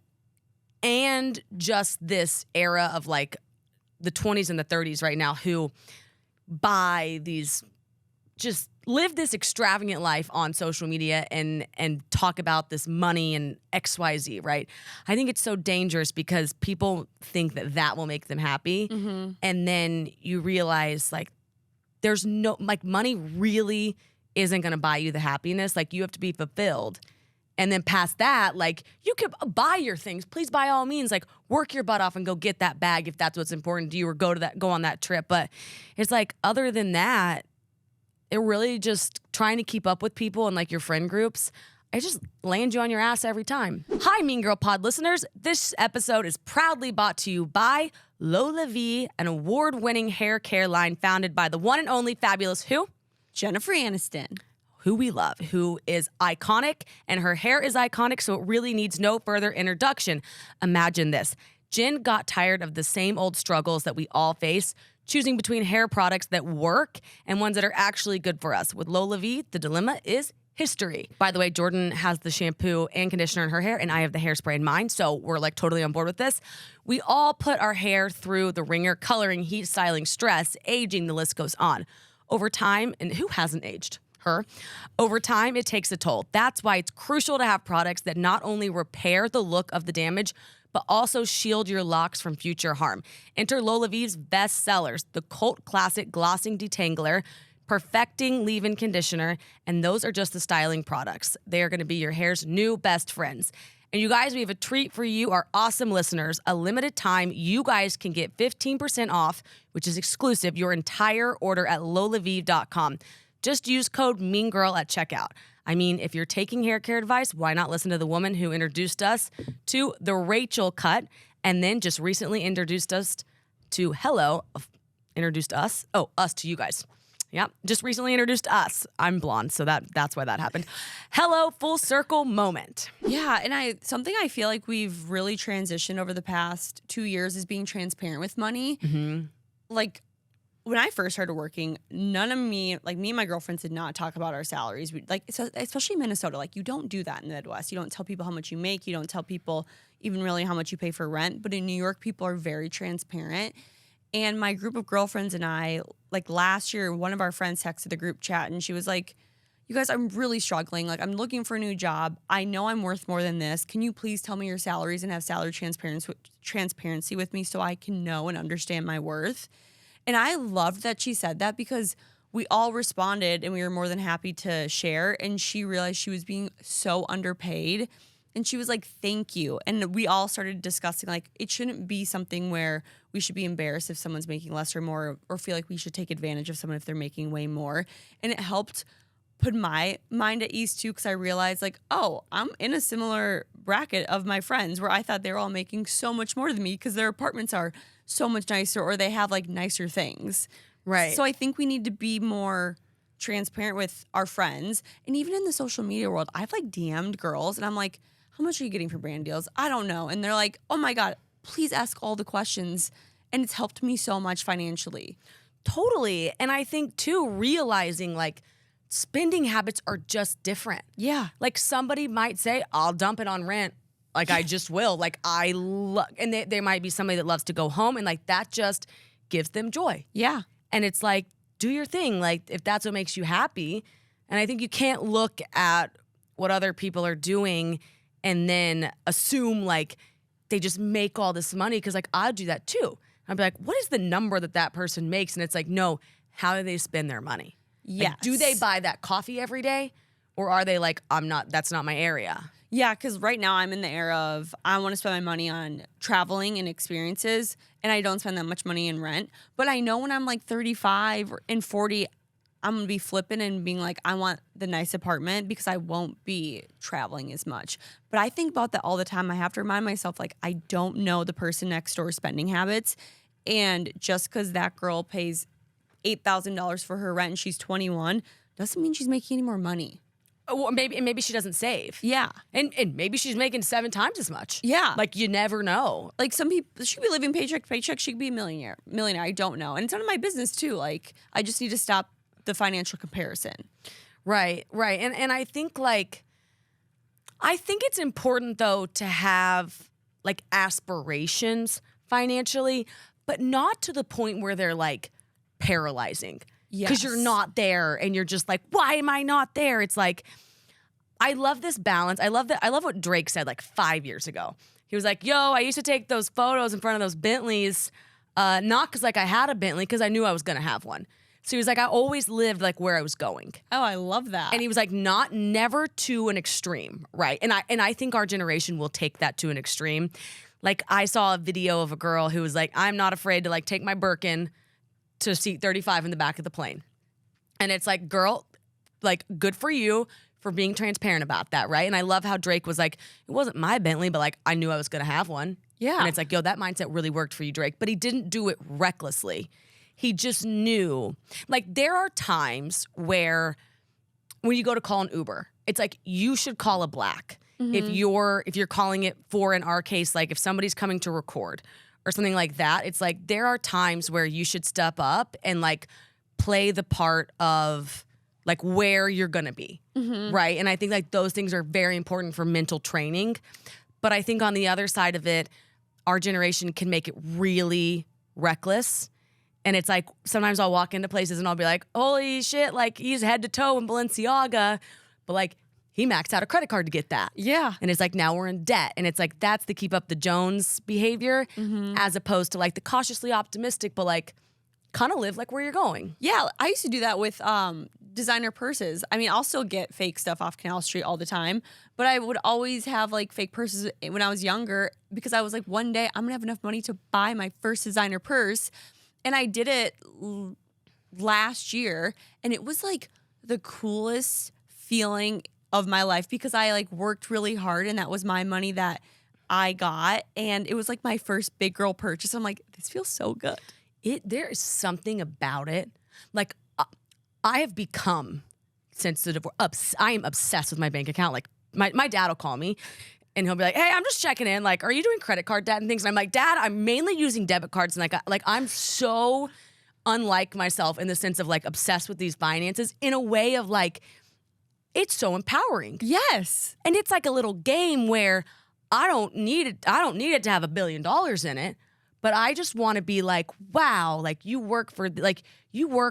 and just this era of like the 20s and the 30s right now who buy these, just live this extravagant life on social media and talk about this money and XYZ, right? I think it's so dangerous because people think that will make them happy. And then you realize like there's no, like, money really isn't going to buy you the happiness. Like, you have to be fulfilled. And then past that, like, you could buy your things. Please, by all means, like, work your butt off and go get that bag if that's what's important to you, or go on that trip. But it's like, other than that, it really just trying to keep up with people and like your friend groups. I just land you on your ass every time. Hi, Mean Girl Pod listeners. This episode is proudly brought to you by LolaVie, an award-winning hair care line founded by the one and only fabulous who? Jennifer Aniston. Who we love, who is iconic, and her hair is iconic, so it really needs no further introduction. Imagine this. Jen got tired of the same old struggles that we all face, choosing between hair products that work and ones that are actually good for us. With LolaVie, the dilemma is history. By the way, Jordyn has the shampoo and conditioner in her hair, and I have the hairspray in mine, so we're like totally on board with this. We all put our hair through the ringer, coloring, heat, styling, stress, aging, the list goes on. Over time, and who hasn't aged? Her. Over time, it takes a toll. That's why it's crucial to have products that not only repair the look of the damage, but also shield your locks from future harm. Enter LolaVie's best sellers, the cult classic Glossing Detangler, Perfecting Leave-In Conditioner, and those are just the styling products. They are going to be your hair's new best friends. And you guys, we have a treat for you, our awesome listeners. A limited time, you guys can get 15% off, which is exclusive, your entire order at LolaVie.com. Just use code MEANGIRL at checkout. I mean, if you're taking hair care advice, why not listen to the woman who introduced us to the Rachel cut, and then just recently introduced us to us to you guys. Yeah, just recently introduced us. I'm blonde, so that's why that happened. Hello, full circle moment. Yeah, and something I feel like we've really transitioned over the past 2 years is being transparent with money. Mm-hmm. Like, when I first started working, none of me and my girlfriends did not talk about our salaries. Especially in Minnesota, like, you don't do that in the Midwest. You don't tell people how much you make. You don't tell people even really how much you pay for rent. But in New York, people are very transparent. And my group of girlfriends and I, like, last year, one of our friends texted the group chat, and she was like, you guys, I'm really struggling. Like, I'm looking for a new job. I know I'm worth more than this. Can you please tell me your salaries and have salary transparency with me so I can know and understand my worth? And I loved that she said that, because we all responded and we were more than happy to share. And she realized she was being so underpaid. And she was like, thank you. And we all started discussing, like, it shouldn't be something where we should be embarrassed if someone's making less or more, or feel like we should take advantage of someone if they're making way more. And it helped put my mind at ease too, because I realized, like, oh, I'm in a similar bracket of my friends where I thought they were all making so much more than me because their apartments are so much nicer, or they have like nicer things. Right. So I think we need to be more transparent with our friends. And even in the social media world, I've like DM'd girls and I'm like, how much are you getting for brand deals? I don't know. And they're like, oh my God, please ask all the questions. And it's helped me so much financially. Totally. And I think too, realizing like spending habits are just different. Yeah. Like, somebody might say, I'll dump it on rent. Like, I just will. Like, and there might be somebody that loves to go home, and like that just gives them joy. Yeah. And it's like, do your thing. Like, if that's what makes you happy. And I think you can't look at what other people are doing and then assume like they just make all this money, because like I'd do that too. I'd be like, what is the number that person makes? And it's like, no, how do they spend their money? Yes. Like, do they buy that coffee every day? Or are they like, that's not my area? Yeah, because right now I'm in the era of I want to spend my money on traveling and experiences, and I don't spend that much money in rent. But I know when I'm like 35 and 40, I'm going to be flipping and being like, I want the nice apartment, because I won't be traveling as much. But I think about that all the time. I have to remind myself, like, I don't know the person next door's spending habits. And just because that girl pays $8,000 for her rent and she's 21 doesn't mean she's making any more money. Well, maybe she doesn't save. Yeah. And maybe she's making 7 times as much. Yeah. Like, you never know. Like, some people, she could be living paycheck to paycheck. She could be a millionaire. I don't know. And it's none of my business too. Like, I just need to stop the financial comparison. Right. And I think it's important though to have like aspirations financially, but not to the point where they're like paralyzing. Yes. Because you're not there and you're just like, why am I not there? It's like, I love this balance. I love what Drake said like 5 years ago. He was like, yo, I used to take those photos in front of those Bentleys, not because like I had a Bentley, because I knew I was going to have one. It's So he was like, I always lived like where I was going. Oh, I love that. And he was like, never to an extreme, right? And I think our generation will take that to an extreme. Like I saw a video of a girl who was like, I'm not afraid to like take my Birkin to seat 35 in the back of the plane. And it's like, girl, like good for you for being transparent about that, right? And I love how Drake was like, it wasn't my Bentley, but like I knew I was gonna have one. Yeah. And it's like, yo, that mindset really worked for you, Drake. But he didn't do it recklessly. He just knew. Like there are times where when you go to call an Uber, it's like you should call a black. If you're calling it for, in our case, like if somebody's coming to record or something like that, it's like there are times where you should step up and like play the part of like where you're gonna be, right? And I think like those things are very important for mental training. But I think on the other side of it, our generation can make it really reckless. And it's like sometimes I'll walk into places and I'll be like, holy shit, like he's head to toe in Balenciaga. But like he maxed out a credit card to get that. Yeah. And it's like now we're in debt. And it's like that's the keep up the Jones behavior as opposed to like the cautiously optimistic, but like kind of live like where you're going. Yeah, I used to do that with designer purses. I mean, I'll still get fake stuff off Canal Street all the time, but I would always have like fake purses when I was younger because I was like, one day I'm gonna have enough money to buy my first designer purse. And I did it last year, and it was like the coolest feeling of my life because I like worked really hard, and that was my money that I got, and it was like my first big girl purchase. I'm like, this feels so good. There is something about it. Like I have become, since the divorce, I am obsessed with my bank account. Like my dad will call me and he'll be like, hey, I'm just checking in. Like, are you doing credit card debt and things? And I'm like, Dad, I'm mainly using debit cards. And like I'm so unlike myself in the sense of like obsessed with these finances in a way of like, it's so empowering. Yes. And it's like a little game where I don't need it to have $1 billion in it. But I just want to be like, wow, like you work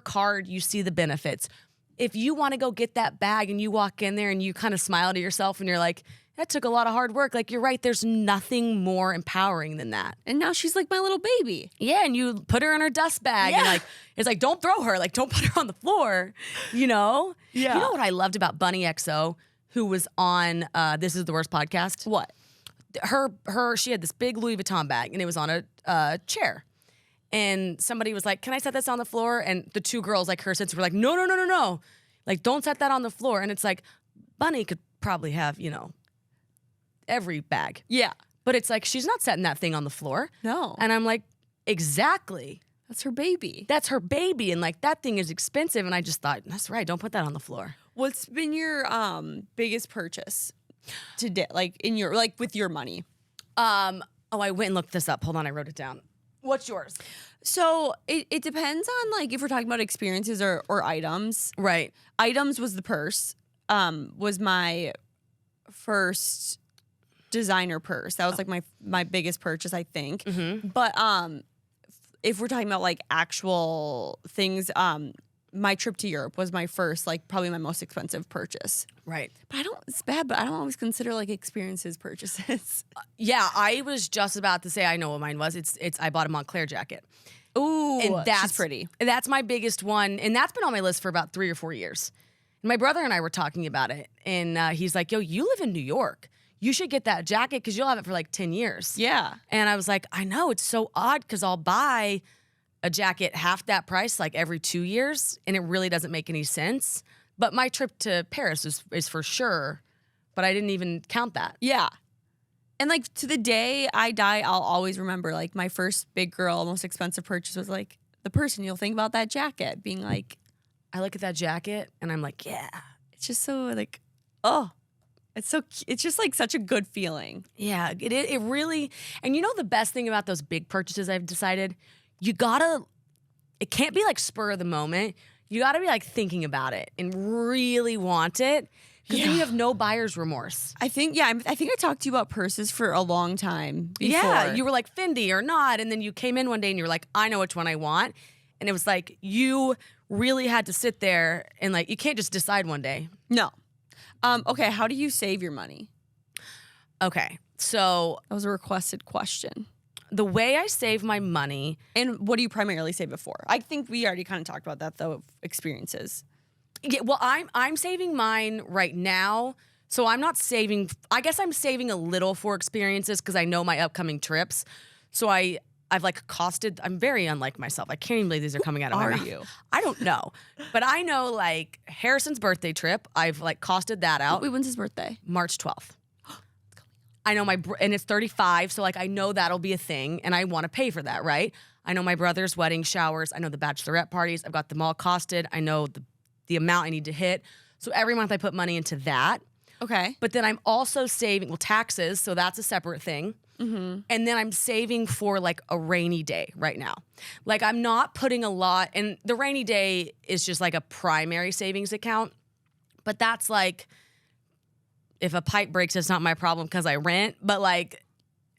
hard, you see the benefits. If you want to go get that bag and you walk in there and you kind of smile to yourself and you're like, that took a lot of hard work. Like, you're right. There's nothing more empowering than that. And now she's like my little baby. Yeah. And you put her in her dust bag and like, it's like, don't throw her. Like, don't put her on the floor, you know? Yeah. You know what I loved about Bunny XO, who was on This Is the Worst podcast? What? She had this big Louis Vuitton bag and it was on a chair. And somebody was like, can I set this on the floor? And the two girls, like her sisters, were like, no. Like, don't set that on the floor. And it's like, Bunny could probably have, you know, every bag. Yeah. But it's like, she's not setting that thing on the floor. No. And I'm like, exactly. That's her baby. That's her baby. And like, that thing is expensive. And I just thought, that's right. Don't put that on the floor. What's been your biggest purchase today? Like with your money? I went and looked this up. Hold on. I wrote it down. What's yours? So it depends on like if we're talking about experiences or items. Right. Items was the purse. Was my first designer purse. That was like my biggest purchase, I think. Mm-hmm. But if we're talking about like actual things, my trip to Europe was my first, like probably my most expensive purchase. Right. But it's bad, but I don't always consider like experiences purchases. Yeah, I was just about to say I know what mine was. It's I bought a Montclair jacket. Ooh, and that's she's pretty. That's my biggest one, and that's been on my list for about 3 or 4 years. And my brother and I were talking about it, and he's like, "Yo, you live in New York. You should get that jacket because you'll have it for like 10 years." Yeah. And I was like, I know, it's so odd because I'll buy a jacket half that price like every 2 years, and it really doesn't make any sense. But my trip to Paris is for sure, but I didn't even count that. Yeah. And like to the day I die, I'll always remember like my first big girl, most expensive purchase was like the person you'll think about that jacket being like, I look at that jacket and I'm like, yeah. It's just so like, oh, it's just like such a good feeling. Yeah, it really, and you know the best thing about those big purchases I've decided? It can't be like spur of the moment. You gotta be like thinking about it and really want it. Because then you have no buyer's remorse. I think I talked to you about purses for a long time before. Yeah, you were like Fendi or not, and then you came in one day and you were like, I know which one I want. And it was like, you really had to sit there and like, you can't just decide one day. No. Okay, how do you save your money? Okay, so. That was a requested question. the way I save my money. And what do you primarily save it for? I think we already kind of talked about that, though, experiences. Yeah, well, I'm saving mine right now. So I'm not saving. I guess I'm saving a little for experiences because I know my upcoming trips. So I've like costed. I'm very unlike myself. I can't even believe these are coming out of my mouth. Are you? I don't know, but I know like Harrison's birthday trip. I've like costed that out. Wait, when's his birthday? March 12th. I know and it's 35, so like I know that'll be a thing, and I want to pay for that, right? I know my brother's wedding showers. I know the bachelorette parties. I've got them all costed. I know the amount I need to hit. So every month I put money into that. Okay. But then I'm also saving, taxes, so that's a separate thing. Mm-hmm. And then I'm saving for like a rainy day right now. Like I'm not putting a lot, and the rainy day is just like a primary savings account. But that's like, if a pipe breaks, it's not my problem because I rent. But like,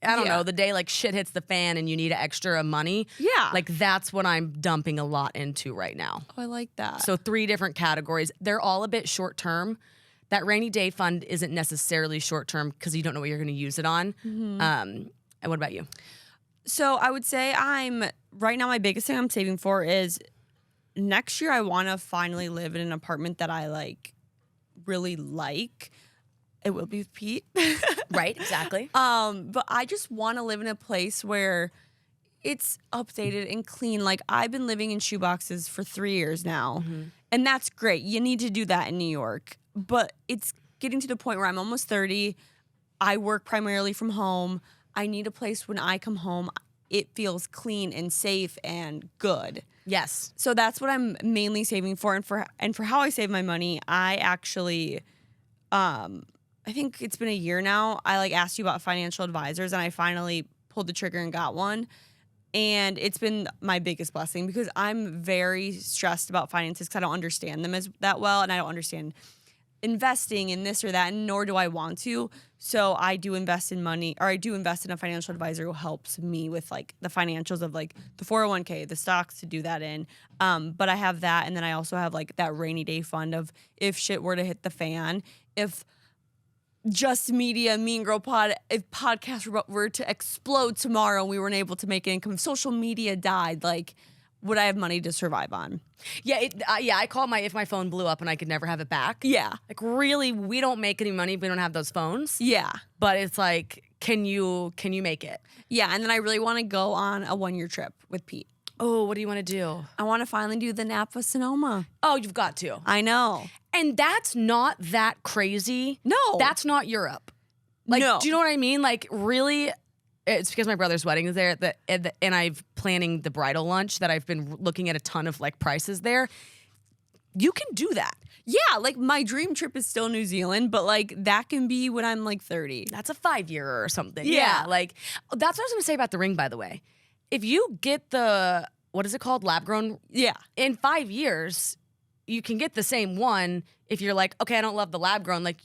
I don't know, the day like shit hits the fan and you need extra money. Yeah. Like that's what I'm dumping a lot into right now. Oh, I like that. So 3 different categories. They're all a bit short term. That rainy day fund isn't necessarily short term because you don't know what you're going to use it on. Mm-hmm. And what about you? So I would say right now my biggest thing I'm saving for is next year I want to finally live in an apartment that I like really like. It will be with Pete. Right, exactly. But I just want to live in a place where it's updated and clean. Like I've been living in shoeboxes for 3 years now. Mm-hmm. And that's great. You need to do that in New York. But it's getting to the point where I'm almost 30. I work primarily from home. I need a place when I come home, it feels clean and safe and good. Yes. So that's what I'm mainly saving for. And for how I save my money, I actually, I think it's been a year now. I like asked you about financial advisors, and I finally pulled the trigger and got one. And it's been my biggest blessing because I'm very stressed about finances because I don't understand them that well, and I don't understand investing in this or that, and nor do I want to. So I do invest in money, or I do invest in a financial advisor who helps me with like the financials of like the 401k, the stocks to do that in. But I have that, and then I also have like that rainy day fund of if shit were to hit the fan, if Just Media, Mean Girl Pod, if podcasts were to explode tomorrow and we weren't able to make income, if social media died, like, would I have money to survive on? Yeah, I call if my phone blew up and I could never have it back. Yeah. Like really, we don't make any money if we don't have those phones. Yeah. But it's like, can you make it? Yeah, and then I really want to go on a 1-year trip with Pete. Oh, what do you want to do? I want to finally do the Napa Sonoma. Oh, you've got to. I know. And that's not that crazy. No. That's not Europe. Like, no. Do you know what I mean? Like, really, it's because my brother's wedding is there, and I'm planning the bridal lunch that I've been looking at a ton of like prices there. You can do that. Yeah, like my dream trip is still New Zealand, but like that can be when I'm like 30. That's a 5-year or something. Yeah. Like that's what I was gonna say about the ring, by the way. If you get the, what is it called? Lab grown? Yeah. In 5 years, you can get the same one if you're like, okay, I don't love the lab grown. Like,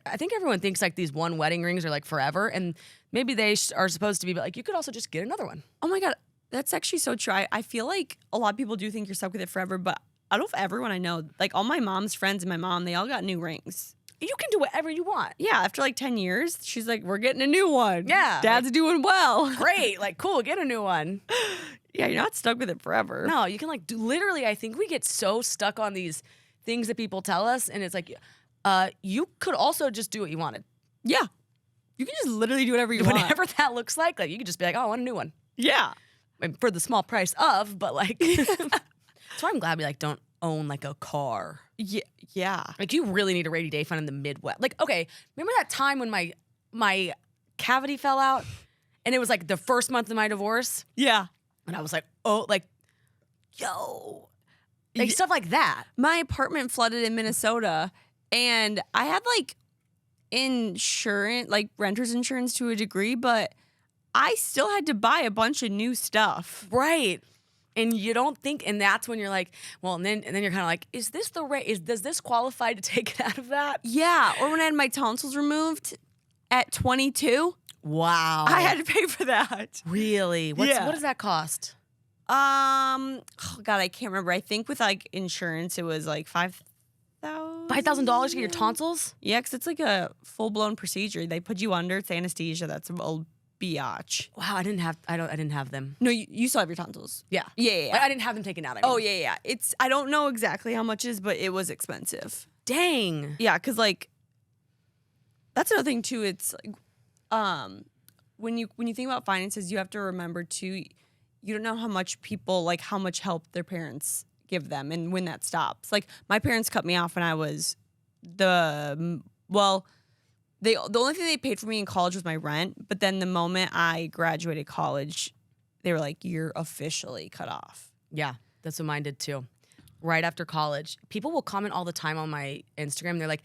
I think everyone thinks like these one wedding rings are like forever, and maybe they are supposed to be, but like you could also just get another one. Oh my God, that's actually so true. I feel like a lot of people do think you're stuck with it forever, but out of everyone I know, like all my mom's friends and my mom, they all got new rings. You can do whatever you want. Yeah, after like 10 years, she's like, we're getting a new one. Yeah. Dad's doing well. Great. Like, cool, get a new one. Yeah, you're not stuck with it forever. No, you can like do, literally, I think we get so stuck on these things that people tell us, and it's like, you could also just do what you wanted. Yeah. You can just literally do whatever you want. Whatever that looks like you could just be like, oh, I want a new one. Yeah. And for the small price of, but like, that's why I'm glad we like don't own like a car. Yeah. Like you really need a rainy day fund in the Midwest. Like, okay, remember that time when my cavity fell out and it was like the first month of my divorce? Yeah. And I was like, oh, like, yo. Like stuff like that. My apartment flooded in Minnesota, and I had like insurance, like renter's insurance to a degree, but I still had to buy a bunch of new stuff. Right. And you don't think, and that's when you're like, well, and then you're kind of like, is this the rate? Does this qualify to take it out of that? Yeah. Or when I had my tonsils removed at 22. Wow. I had to pay for that. Really? What does that cost? Oh God, I can't remember. I think with like insurance, it was like $5,000. $5,000 to get your tonsils? Yeah, because it's like a full blown procedure. They put you under. It's anesthesia. That's a biatch. Wow, I didn't have them. No, you still have your tonsils. Yeah. Yeah. I didn't have them taken out. Oh, yeah. I don't know exactly how much it is, but it was expensive. Dang. Yeah, because, like, that's another thing, too. It's, like, when you think about finances, you have to remember, too, you don't know how much people, like, how much help their parents give them and when that stops. Like, my parents cut me off when I was the only thing they paid for me in college was my rent, but then the moment I graduated college, they were like, you're officially cut off. Yeah, that's what mine did too. Right after college, people will comment all the time on my Instagram. They're like,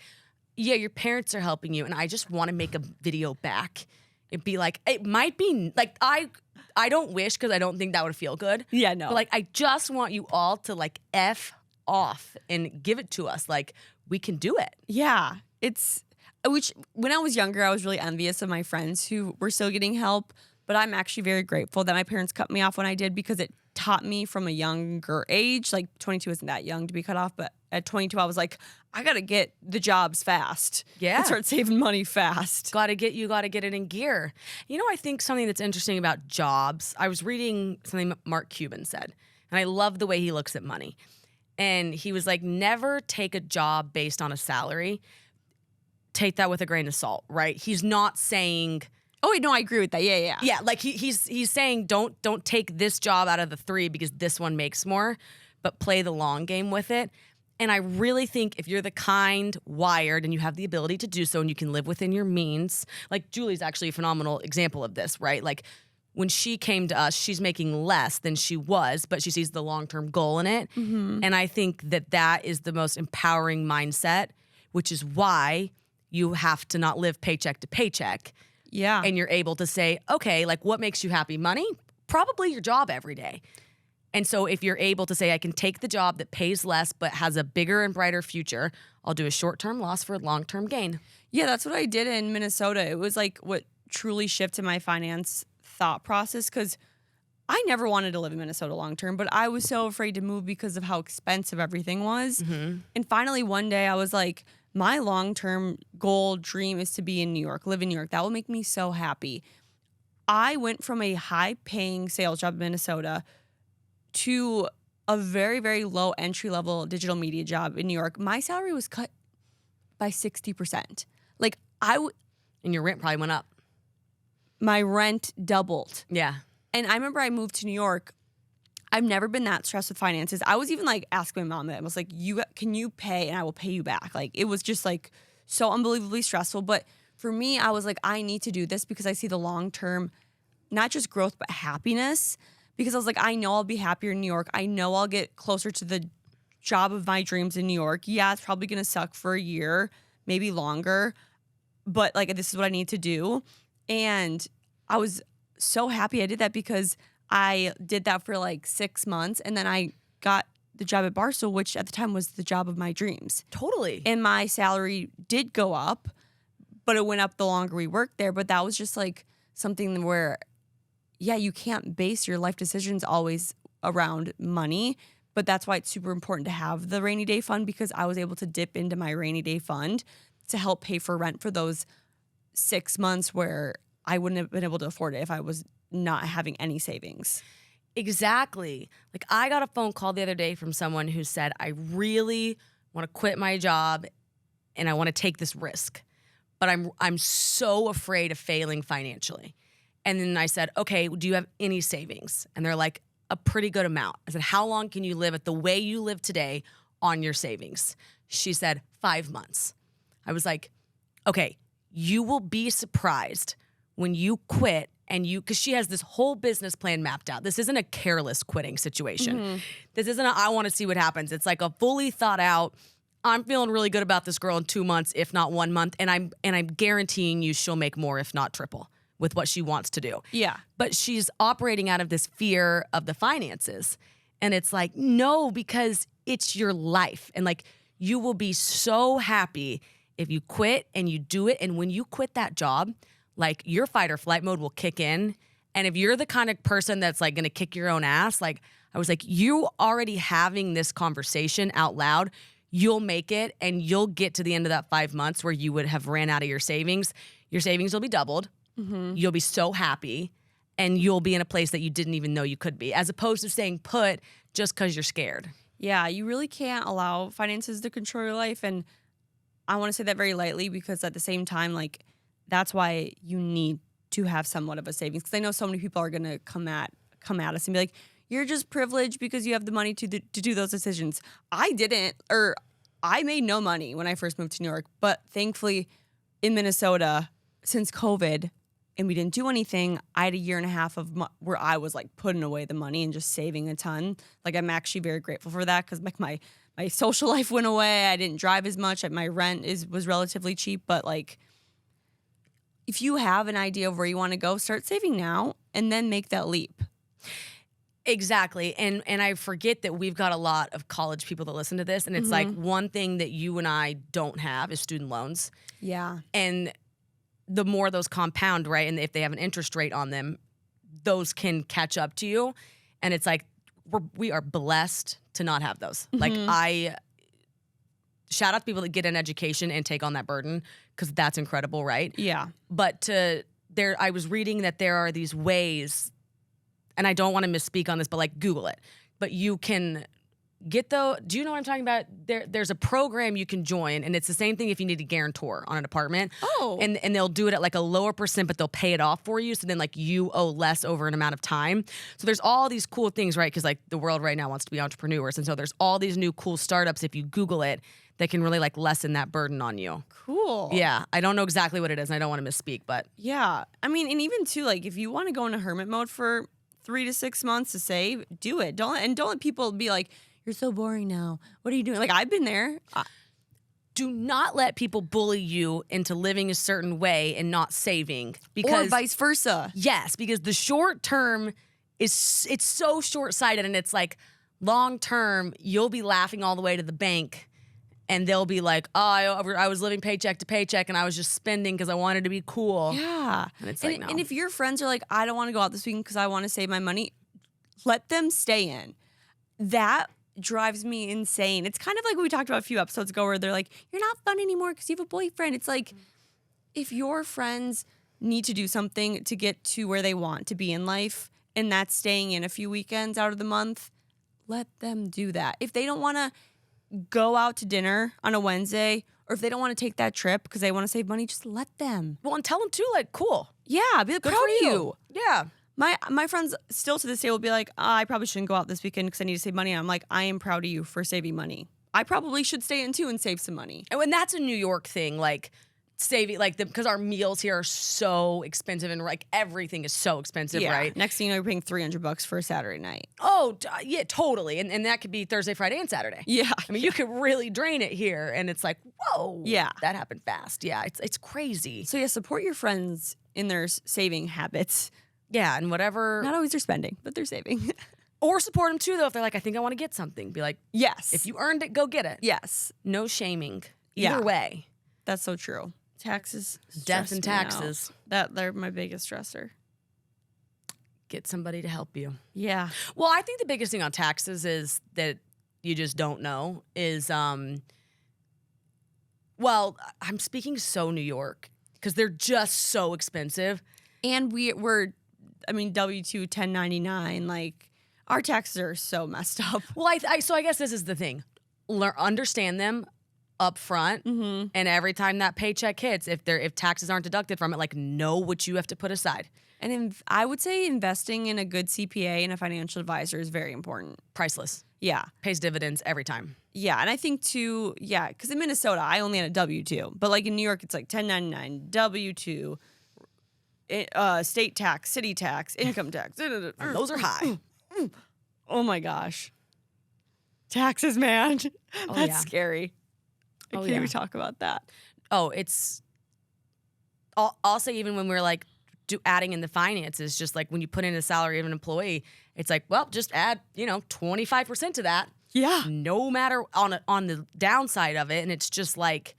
yeah, your parents are helping you. And I just want to make a video back. It'd be like, it might be like, I don't wish because I don't think that would feel good. Yeah, no. But like, I just want you all to like F off and give it to us. Like, we can do it. Yeah, which when I was younger, I was really envious of my friends who were still getting help. But I'm actually very grateful that my parents cut me off when I did, because it taught me from a younger age. Like 22 isn't that young to be cut off, but at 22, I was like, I got to get the jobs fast. Yeah. And start saving money fast. Got to get it in gear. You know, I think something that's interesting about jobs, I was reading something Mark Cuban said, and I love the way he looks at money. And he was like, never take a job based on a salary. Take that with a grain of salt, right? He's not saying... Oh, wait, no, I agree with that. Yeah. Yeah, like he's saying don't take this job out of the 3 because this one makes more, but play the long game with it. And I really think if you're the kind, wired, and you have the ability to do so and you can live within your means, like Julie's actually a phenomenal example of this, right? Like when she came to us, she's making less than she was, but she sees the long-term goal in it. Mm-hmm. And I think that is the most empowering mindset, which is why you have to not live paycheck to paycheck. Yeah. And you're able to say, okay, like what makes you happy? Money? Probably your job every day. And so if you're able to say, I can take the job that pays less but has a bigger and brighter future, I'll do a short-term loss for a long-term gain. Yeah, that's what I did in Minnesota. It was like what truly shifted my finance thought process, because I never wanted to live in Minnesota long-term, but I was so afraid to move because of how expensive everything was. Mm-hmm. And finally one day I was like, my long-term goal, dream is to be in New York, live in New York. That will make me so happy. I went from a high-paying sales job in Minnesota to a very, very low entry-level digital media job in New York. My salary was cut by 60%. Like and your rent probably went up. My rent doubled. Yeah. And I remember I moved to New York. I've never been that stressed with finances. I was even like asking my mom that. I was like, can you pay and I will pay you back? Like it was just like so unbelievably stressful. But for me, I was like, I need to do this because I see the long-term, not just growth, but happiness. Because I was like, I know I'll be happier in New York. I know I'll get closer to the job of my dreams in New York. Yeah, it's probably going to suck for a year, maybe longer. But like, this is what I need to do. And I was so happy I did that, because I did that for like 6 months, and then I got the job at Barstool, which at the time was the job of my dreams. Totally. And my salary did go up, but it went up the longer we worked there. But that was just like something where, yeah, you can't base your life decisions always around money, but that's why it's super important to have the rainy day fund, because I was able to dip into my rainy day fund to help pay for rent for those 6 months where I wouldn't have been able to afford it if I was not having any savings. Exactly. Like I got a phone call the other day from someone who said, I really want to quit my job and I want to take this risk, but I'm so afraid of failing financially. And then I said, okay, do you have any savings? And they're like, a pretty good amount. I said, how long can you live at the way you live today on your savings? She said, 5 months. I was like, okay, you will be surprised when you quit and because she has this whole business plan mapped out. This isn't a careless quitting situation. Mm-hmm. This isn't I want to see what happens. It's like a fully thought out, I'm feeling really good about this girl in 2 months, if not 1 month. And I'm guaranteeing you she'll make more, if not triple, with what she wants to do. Yeah. But she's operating out of this fear of the finances. And it's like, no, because it's your life. And like, you will be so happy if you quit and you do it. And when you quit that job, like your fight or flight mode will kick in. And if you're the kind of person that's like going to kick your own ass, like I was like, you already having this conversation out loud, you'll make it and you'll get to the end of that 5 months where you would have ran out of your savings. Your savings will be doubled. You'll be so happy, and you'll be in a place that you didn't even know you could be, as opposed to staying put just because you're scared. Yeah, you really can't allow finances to control your life. And I want to say that very lightly because at the same time, like, that's why you need to have somewhat of a savings. Because I know so many people are going to come at us and be like, you're just privileged because you have the money to do those decisions. I didn't, or I made no money when I first moved to New York. But thankfully, in Minnesota, since COVID, and we didn't do anything, I had a year and a half of where I was like putting away the money and just saving a ton. Like, I'm actually very grateful for that because like my social life went away. I didn't drive as much. My rent was relatively cheap. But like, if you have an idea of where you want to go, start saving now and then make that leap. Exactly. And I forget that we've got a lot of college people that listen to this. And it's like one thing that you and I don't have is student loans. Yeah. And the more those compound, right? And if they have an interest rate on them, those can catch up to you. And it's like, we are blessed to not have those. Like, I shout out to people that get an education and take on that burden because that's incredible, right? Yeah. But I was reading that there are these ways, and I don't want to misspeak on this, but like Google it. But you can do you know what I'm talking about? There's a program you can join, and it's the same thing if you need a guarantor on an apartment. Oh. And they'll do it at like a lower percent, but they'll pay it off for you. So then like you owe less over an amount of time. So there's all these cool things, right? Because like the world right now wants to be entrepreneurs. And so there's all these new cool startups, if you Google it, that can really like lessen that burden on you. Cool. Yeah. I don't know exactly what it is, and I don't want to misspeak, but. Yeah. I mean, and even too, like, if you want to go into hermit mode for 3 to 6 months to save, do it. Don't let people be like, you're so boring now. What are you doing? Like, I've been there. Do not let people bully you into living a certain way and not saving. Because or vice versa. Yes, because the short term it's so short-sighted, and it's like long term you'll be laughing all the way to the bank, and they'll be like, oh, I was living paycheck to paycheck and I was just spending because I wanted to be cool. Yeah. And it's like, no. And if your friends are like, I don't want to go out this weekend because I want to save my money, let them stay in. That drives me insane. It's kind of like we talked about a few episodes ago where they're like, you're not fun anymore because you have a boyfriend. It's like, if your friends need to do something to get to where they want to be in life, and that's staying in a few weekends out of the month, let them do that. If they don't want to go out to dinner on a Wednesday, or if they don't want to take that trip because they want to save money, just let them. Well, and tell them too, like, cool. Yeah, be like, Good proud for of you. Yeah. My friends still to this day will be like, I probably shouldn't go out this weekend because I need to save money. And I'm like, I am proud of you for saving money. I probably should stay in too and save some money. And that's a New York thing, like saving, like because our meals here are so expensive and like everything is so expensive, right? Next thing you know, you're paying $300 for a Saturday night. Oh, yeah, totally. And that could be Thursday, Friday, and Saturday. Yeah. I mean, you could really drain it here. And it's like, whoa. Yeah. That happened fast. Yeah, it's crazy. So yeah, support your friends in their saving habits. Yeah, and whatever. Not always they're spending, but they're saving. Or support them too, though, if they're like, I think I want to get something. Be like, yes. if you earned it, go get it. Yes. No shaming. Yeah. Either way. That's so true. Taxes. Death and stress me out. taxes. They're my biggest stressor. Get somebody to help you. Yeah. Well, I think the biggest thing on taxes is that you just don't know is, well, I'm speaking so New York because they're just so expensive. And we're W-2, 1099, like, our taxes are so messed up. Well, so I guess this is the thing. Understand them up front, and every time that paycheck hits, if taxes aren't deducted from it, like, know what you have to put aside. And I would say investing in a good CPA and a financial advisor is very important. Priceless. Yeah. Pays dividends every time. Yeah, and I think too, yeah, because in Minnesota, I only had a W-2. But like in New York, it's like 1099, W-2, state tax, city tax, income tax. Those are high. Oh my gosh. Taxes, man. That's yeah. scary. I can't even talk about that. Oh, I'll say even when we're like adding in the finances, just like when you put in the salary of an employee, it's like, well, just add, 25% to that. Yeah. No matter on the downside of it. And it's just like,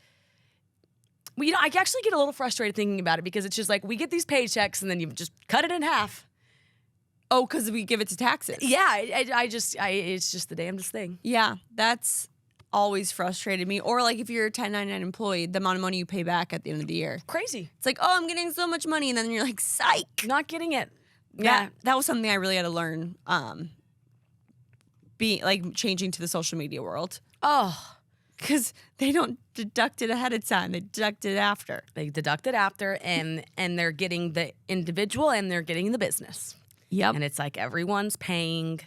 well, I actually get a little frustrated thinking about it because it's just like we get these paychecks and then you just cut it in half. Oh, because we give it to taxes. Yeah, it's just the damnedest thing. Yeah, that's always frustrated me. Or like if you're a 1099 employee, the amount of money you pay back at the end of the year. Crazy. It's like, oh, I'm getting so much money. And then you're like, psych. Not getting it. That was something I really had to learn, changing to the social media world. Oh. Because they don't deduct it ahead of time. They deduct it after. They deduct it after, and they're getting the individual and they're getting the business. Yep. And it's like everyone's paying.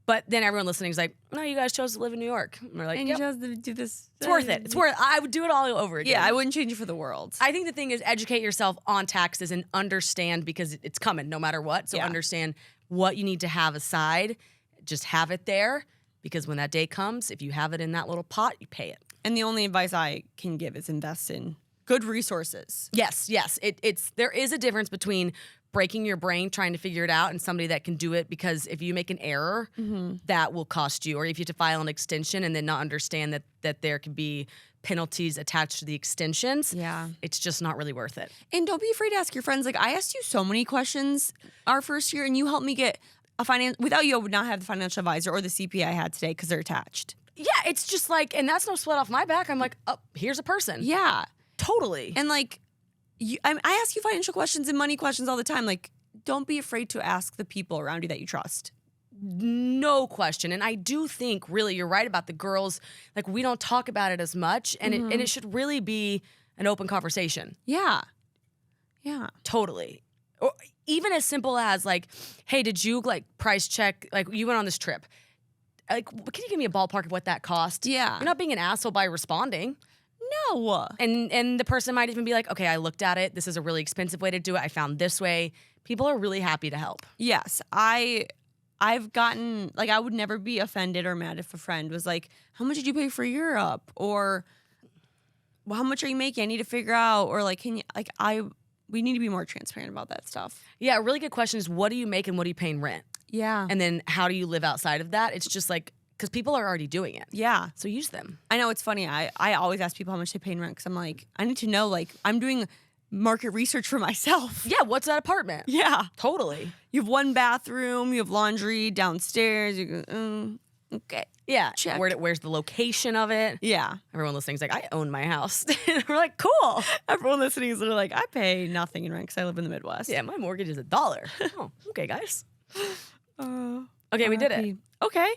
But then everyone listening is like, no, you guys chose to live in New York. And we're like, and yep. you chose to do this. It's worth it. It's worth it. I would do it all over again. Yeah, I wouldn't change it for the world. I think the thing is educate yourself on taxes and understand, because it's coming no matter what. So understand what you need to have aside. Just have it there, because when that day comes, if you have it in that little pot, you pay it. And the only advice I can give is invest in good resources. Yes. There is a difference between breaking your brain trying to figure it out and somebody that can do it, because if you make an error, that will cost you. Or if you have to file an extension and then not understand that there could be penalties attached to the extensions, it's just not really worth it. And don't be afraid to ask your friends. Like, I asked you so many questions our first year, and you helped me get a without you, I would not have the financial advisor or the CPA I had today, because they're attached. Yeah, it's just like, and that's no sweat off my back. I'm like, oh, here's a person. Yeah. Totally. And like, I ask you financial questions and money questions all the time. Like, don't be afraid to ask the people around you that you trust. No question. And I do think, really, you're right about the girls. Like, we don't talk about it as much, and it should really be an open conversation. Yeah. Yeah. Totally. Or even as simple as like, hey, did you like price check? Like, you went on this trip. Like, can you give me a ballpark of what that cost? Yeah. You're not being an asshole by responding. No. And the person might even be like, okay, I looked at it. This is a really expensive way to do it. I found this way. People are really happy to help. Yes. I've gotten, like, I would never be offended or mad if a friend was like, how much did you pay for Europe? Or, well, how much are you making? I need to figure out. Or like, we need to be more transparent about that stuff. Yeah, a really good question is, what do you make and what are you paying rent? Yeah. And then how do you live outside of that? It's just like, because people are already doing it. Yeah. So use them. I know, it's funny. I always ask people how much they pay in rent, because I'm like, I need to know, like, I'm doing market research for myself. Yeah, what's that apartment? Yeah. Totally. You have one bathroom, you have laundry downstairs. You go, okay. Yeah. Check. Where's the location of it? Yeah. Everyone listening is like, I own my house. And we're like, cool. Everyone listening is literally like, I pay nothing in rent because I live in the Midwest. Yeah, my mortgage is $1. Oh, okay, guys. Okay, we did it. Okay.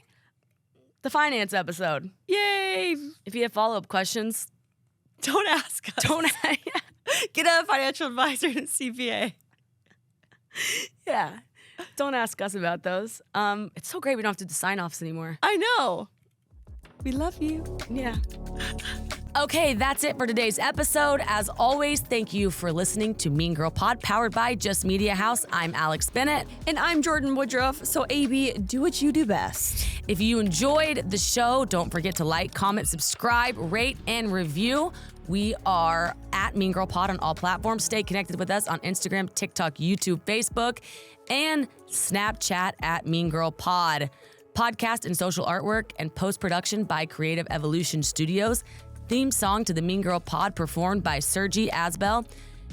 The finance episode. Yay. If you have follow-up questions, Don't ask us. don't. Get a financial advisor and CPA. Yeah. Don't ask us about those. It's so great we don't have to do sign-offs anymore. I know. We love you. Yeah. Okay, that's it for today's episode. As always, thank you for listening to Mean Girl Pod, powered by Just Media House. I'm Alex Bennett. And I'm Jordyn Woodruff. So, AB, do what you do best. If you enjoyed the show, don't forget to like, comment, subscribe, rate, and review. We are at Mean Girl Pod on all platforms. Stay connected with us on Instagram, TikTok, YouTube, Facebook, and Snapchat at Mean Girl Pod. Podcast and social artwork and post-production by Creative Evolution Studios. Theme song to the Mean Girl Pod performed by Sergi Asbel.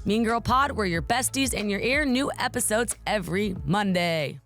Mean Girl Pod, we're your besties in your ear. New episodes every Monday.